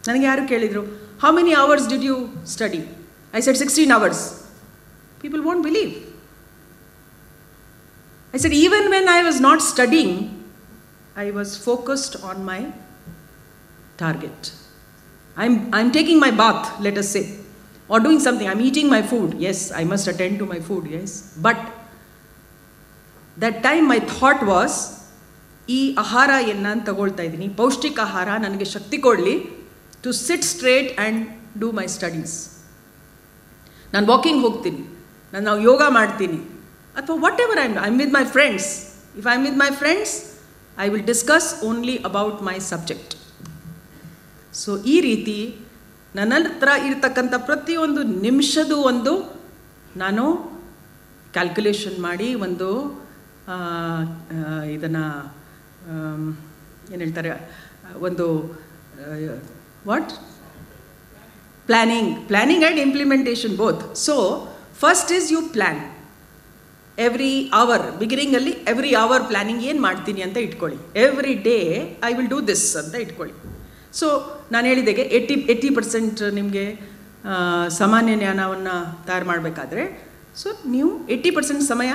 ನನಗೆ ಯಾರು ಕೇಳಿದರು, how many hours did you study? I said 16 hours. People won't believe. I said, even when I was not studying, I was focused on my target. I'm taking my bath, let us say, or doing something. I'm eating my food. Yes, I must attend to my food, yes. But that time my thought was, ಈ ಆಹಾರ ನಾನು ತಗೊಳ್ತಾ ಇದ್ದೀನಿ, ಪೌಷ್ಟಿಕ ಆಹಾರ ನನಗೆ ಶಕ್ತಿ ಕೊಡಲಿ to sit straight and do my studies. ನಾನು ವಾಕಿಂಗ್ ಹೋಗ್ತೀನಿ, ನಾನು ಯೋಗ ಮಾಡ್ತೀನಿ, ಅಥವಾ whatever I'm with my friends. If I'm with my friends I will discuss only about my subject. So ಈ ರೀತಿ ನನ್ನ ಹತ್ರ ಇರ್ತಕ್ಕಂಥ ಪ್ರತಿಯೊಂದು ನಿಮಿಷದ ಒಂದು ನಾನು ಕ್ಯಾಲ್ಕುಲೇಷನ್ ಮಾಡಿ ಒಂದು ಇದನ್ನು ಏನು ಹೇಳ್ತಾರೆ, ಒಂದು what planning and implementation both. So first is you plan every hour. ಬಿಗಿನಿಂಗಲ್ಲಿ ಎವ್ರಿ ಅವರ್ ಪ್ಲ್ಯಾನಿಂಗ್ ಏನು ಮಾಡ್ತೀನಿ ಅಂತ ಇಟ್ಕೊಳ್ಳಿ. Every day I will do this ಅಂತ ಇಟ್ಕೊಳ್ಳಿ. ಸೊ ನಾನು ಹೇಳಿದಾಗೆ 80% ನಿಮಗೆ ಸಾಮಾನ್ಯ ಜ್ಞಾನವನ್ನು ತಯಾರು ಮಾಡಬೇಕಾದ್ರೆ, ಸೊ ನೀವು 80% ಸಮಯ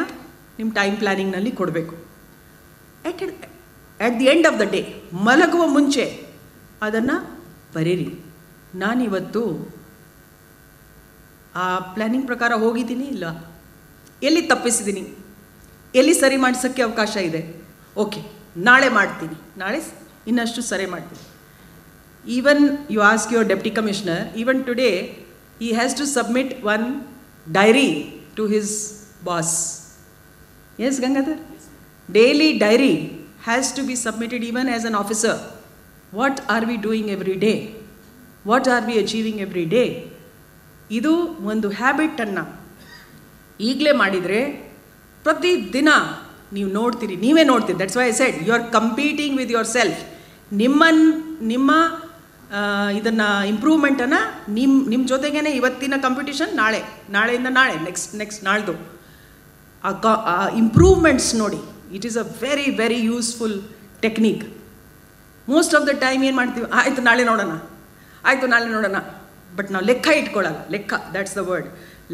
ನಿಮ್ಮ ಟೈಮ್ ಪ್ಲ್ಯಾನಿಂಗ್ನಲ್ಲಿ ಕೊಡಬೇಕು. At the end of the day, ಮಲಗುವ ಮುಂಚೆ ಅದನ್ನು ಬರೀರಿ. ನಾನಿವತ್ತು ಆ ಪ್ಲ್ಯಾನಿಂಗ್ ಪ್ರಕಾರ ಹೋಗಿದ್ದೀನಿ ಇಲ್ಲ, ಎಲ್ಲಿ ತಪ್ಪಿಸಿದ್ದೀನಿ, ಎಲ್ಲಿ ಸರಿ ಮಾಡಿಸೋಕ್ಕೆ ಅವಕಾಶ ಇದೆ, ಓಕೆ ನಾಳೆ ಮಾಡ್ತೀನಿ, ನಾಳೆ ಇನ್ನಷ್ಟು ಸರಿ ಮಾಡ್ತೀನಿ. Even you ask your deputy commissioner, even today he has to submit one diary to his boss. Yes, Gangadhar? Daily diary has to be submitted even as an officer. What are we doing every day? What are we achieving every day? ಇದು ಒಂದು ಹ್ಯಾಬಿಟನ್ನು ಈಗಲೇ ಮಾಡಿದರೆ ಪ್ರತಿ ದಿನ ನೀವು ನೋಡ್ತೀರಿ, ನೀವೇ ನೋಡ್ತೀರಿ. That's why I said you are competing with yourself. ನಿಮ್ಮ ಇದನ್ನು ಇಂಪ್ರೂವ್ಮೆಂಟನ್ನು ನಿಮ್ಮ ಜೊತೆಗೇ ಇವತ್ತಿನ ಕಾಂಪಿಟೇಷನ್, ನಾಳೆಯಿಂದ ನಾಳೆ ನೆಕ್ಸ್ಟ್ ನಾಳ್ದು ಆ ಇಂಪ್ರೂವ್ಮೆಂಟ್ಸ್ ನೋಡಿ. It is a very very useful technique. Most of the time ಏನು ಮಾಡ್ತೀವಿ, ಆಯಿತು ನಾಳೆ ನೋಡೋಣ, ಬಟ್ ನಾವು ಲೆಕ್ಕ ಇಟ್ಕೊಳ್ಳಲ್ಲ. That's the word.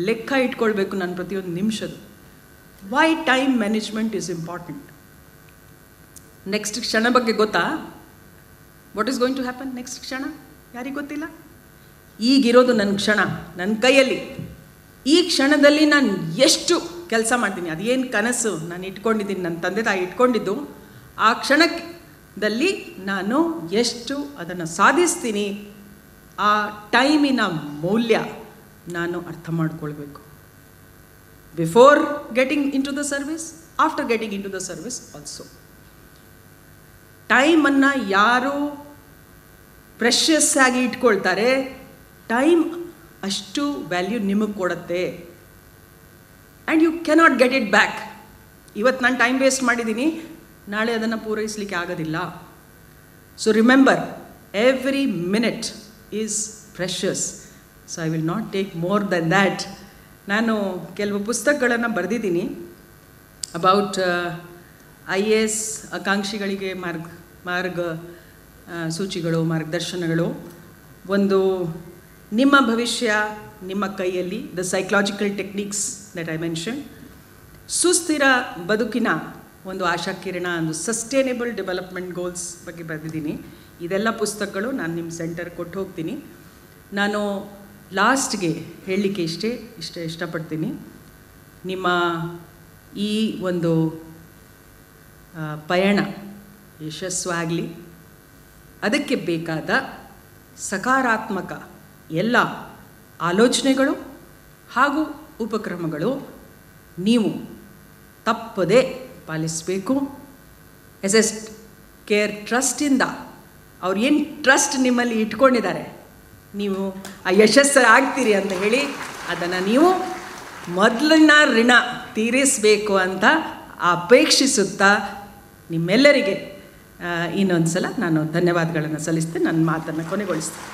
ಲೆಕ್ಕ ಇಟ್ಕೊಳ್ಬೇಕು ನಾನು ಪ್ರತಿಯೊಂದು ನಿಮಿಷದ್ದು. Why time management is important. Next ಕ್ಷಣ ಬಗ್ಗೆ ಗೊತ್ತಾ? What is going to happen next ಕ್ಷಣ? ಯಾರಿಗೆ ಗೊತ್ತಿಲ್ಲ. ಈಗಿರೋದು ನನ್ನ ಕ್ಷಣ, ನನ್ನ ಕೈಯಲ್ಲಿ. ಈ ಕ್ಷಣದಲ್ಲಿ ನಾನು ಎಷ್ಟು ಕೆಲಸ ಮಾಡ್ತೀನಿ, ಅದೇನು ಕನಸು ನಾನು ಇಟ್ಕೊಂಡಿದ್ದೀನಿ, ನನ್ನ ತಂದೆ ತಾಯಿ ಇಟ್ಕೊಂಡಿದ್ದು, ಆ ಕ್ಷಣದಲ್ಲಿ ನಾನು ಎಷ್ಟು ಅದನ್ನು ಸಾಧಿಸ್ತೀನಿ, ಆ ಟೈಮಿನ ಮೌಲ್ಯ ನಾನು ಅರ್ಥ ಮಾಡ್ಕೊಳ್ಬೇಕು. Before getting into the service, after getting into the service also. ಟೈಮನ್ನು ಯಾರು ಪ್ರೆಷಸ್ ಆಗಿ ಇಟ್ಕೊಳ್ತಾರೆ, ಟೈಮ್ ಅಷ್ಟು ವ್ಯಾಲ್ಯೂ ನಿಮಗೆ ಕೊಡುತ್ತೆ. And you cannot get it back. ಇವತ್ತು ನಾನು ಟೈಮ್ ವೇಸ್ಟ್ ಮಾಡಿದ್ದೀನಿ, ನಾಳೆ ಅದನ್ನು ಪೂರೈಸಲಿಕ್ಕೆ ಆಗೋದಿಲ್ಲ. So remember, Every minute is precious. So I will not take more than that. ನಾನು ಕೆಲವು ಪುಸ್ತಕಗಳನ್ನು ಬರೆದಿದ್ದೀನಿ ಅಬೌಟ್ IAS ಆಕಾಂಕ್ಷಿಗಳಿಗೆ ಮಾರ್ಗ ಸೂಚಿಗಳು, ಮಾರ್ಗದರ್ಶನಗಳು. ಒಂದು ನಿಮ್ಮ ಭವಿಷ್ಯ ನಿಮ್ಮ ಕೈಯಲ್ಲಿ, the psychological techniques that I mention. ಸುಸ್ಥಿರ ಬದುಕಿನ ಒಂದು ಆಶಾಕಿರಣ, ಒಂದು ಸಸ್ಟೈನೇಬಲ್ ಡೆವಲಪ್ಮೆಂಟ್ ಗೋಲ್ಸ್ ಬಗ್ಗೆ ಬರೆದಿದ್ದೀನಿ. ಇದೆಲ್ಲ ಪುಸ್ತಕಗಳು ನಾನು ನಿಮ್ಮ ಸೆಂಟರ್ ಕೊಟ್ಟು ಹೋಗ್ತೀನಿ. ನಾನು ಲಾಸ್ಟ್ಗೆ ಹೇಳಲಿಕ್ಕೆ ಇಷ್ಟಪಡ್ತೀನಿ, ನಿಮ್ಮ ಈ ಒಂದು ಪಯಣ ಯಶಸ್ವಾಗಲಿ, ಅದಕ್ಕೆ ಬೇಕಾದ ಸಕಾರಾತ್ಮಕ ಎಲ್ಲ ಆಲೋಚನೆಗಳು ಹಾಗೂ ಉಪಕ್ರಮಗಳು ನೀವು ತಪ್ಪದೆ ಪಾಲಿಸಬೇಕು. ಎಸ್ ಕೇರ್ ಟ್ರಸ್ಟಿಂದ ಅವ್ರು ಏನು ಟ್ರಸ್ಟ್ ನಿಮ್ಮಲ್ಲಿ ಇಟ್ಕೊಂಡಿದ್ದಾರೆ, ನೀವು ಆ ಯಶಸ್ಸು ಆಗ್ತೀರಿ ಅಂತ ಹೇಳಿ ಅದನ್ನು ನೀವು ಮೊದಲಿನ ಋಣ ತೀರಿಸಬೇಕು ಅಂತ ಅಪೇಕ್ಷಿಸುತ್ತಾ ನಿಮ್ಮೆಲ್ಲರಿಗೆ ಇನ್ನೊಂದು ಸಲ ನಾನು ಧನ್ಯವಾದಗಳನ್ನು ಸಲ್ಲಿಸ್ತೇನೆ. ನನ್ನ ಮಾತನ್ನು ಕೊನೆಗೊಳಿಸ್ತೇನೆ.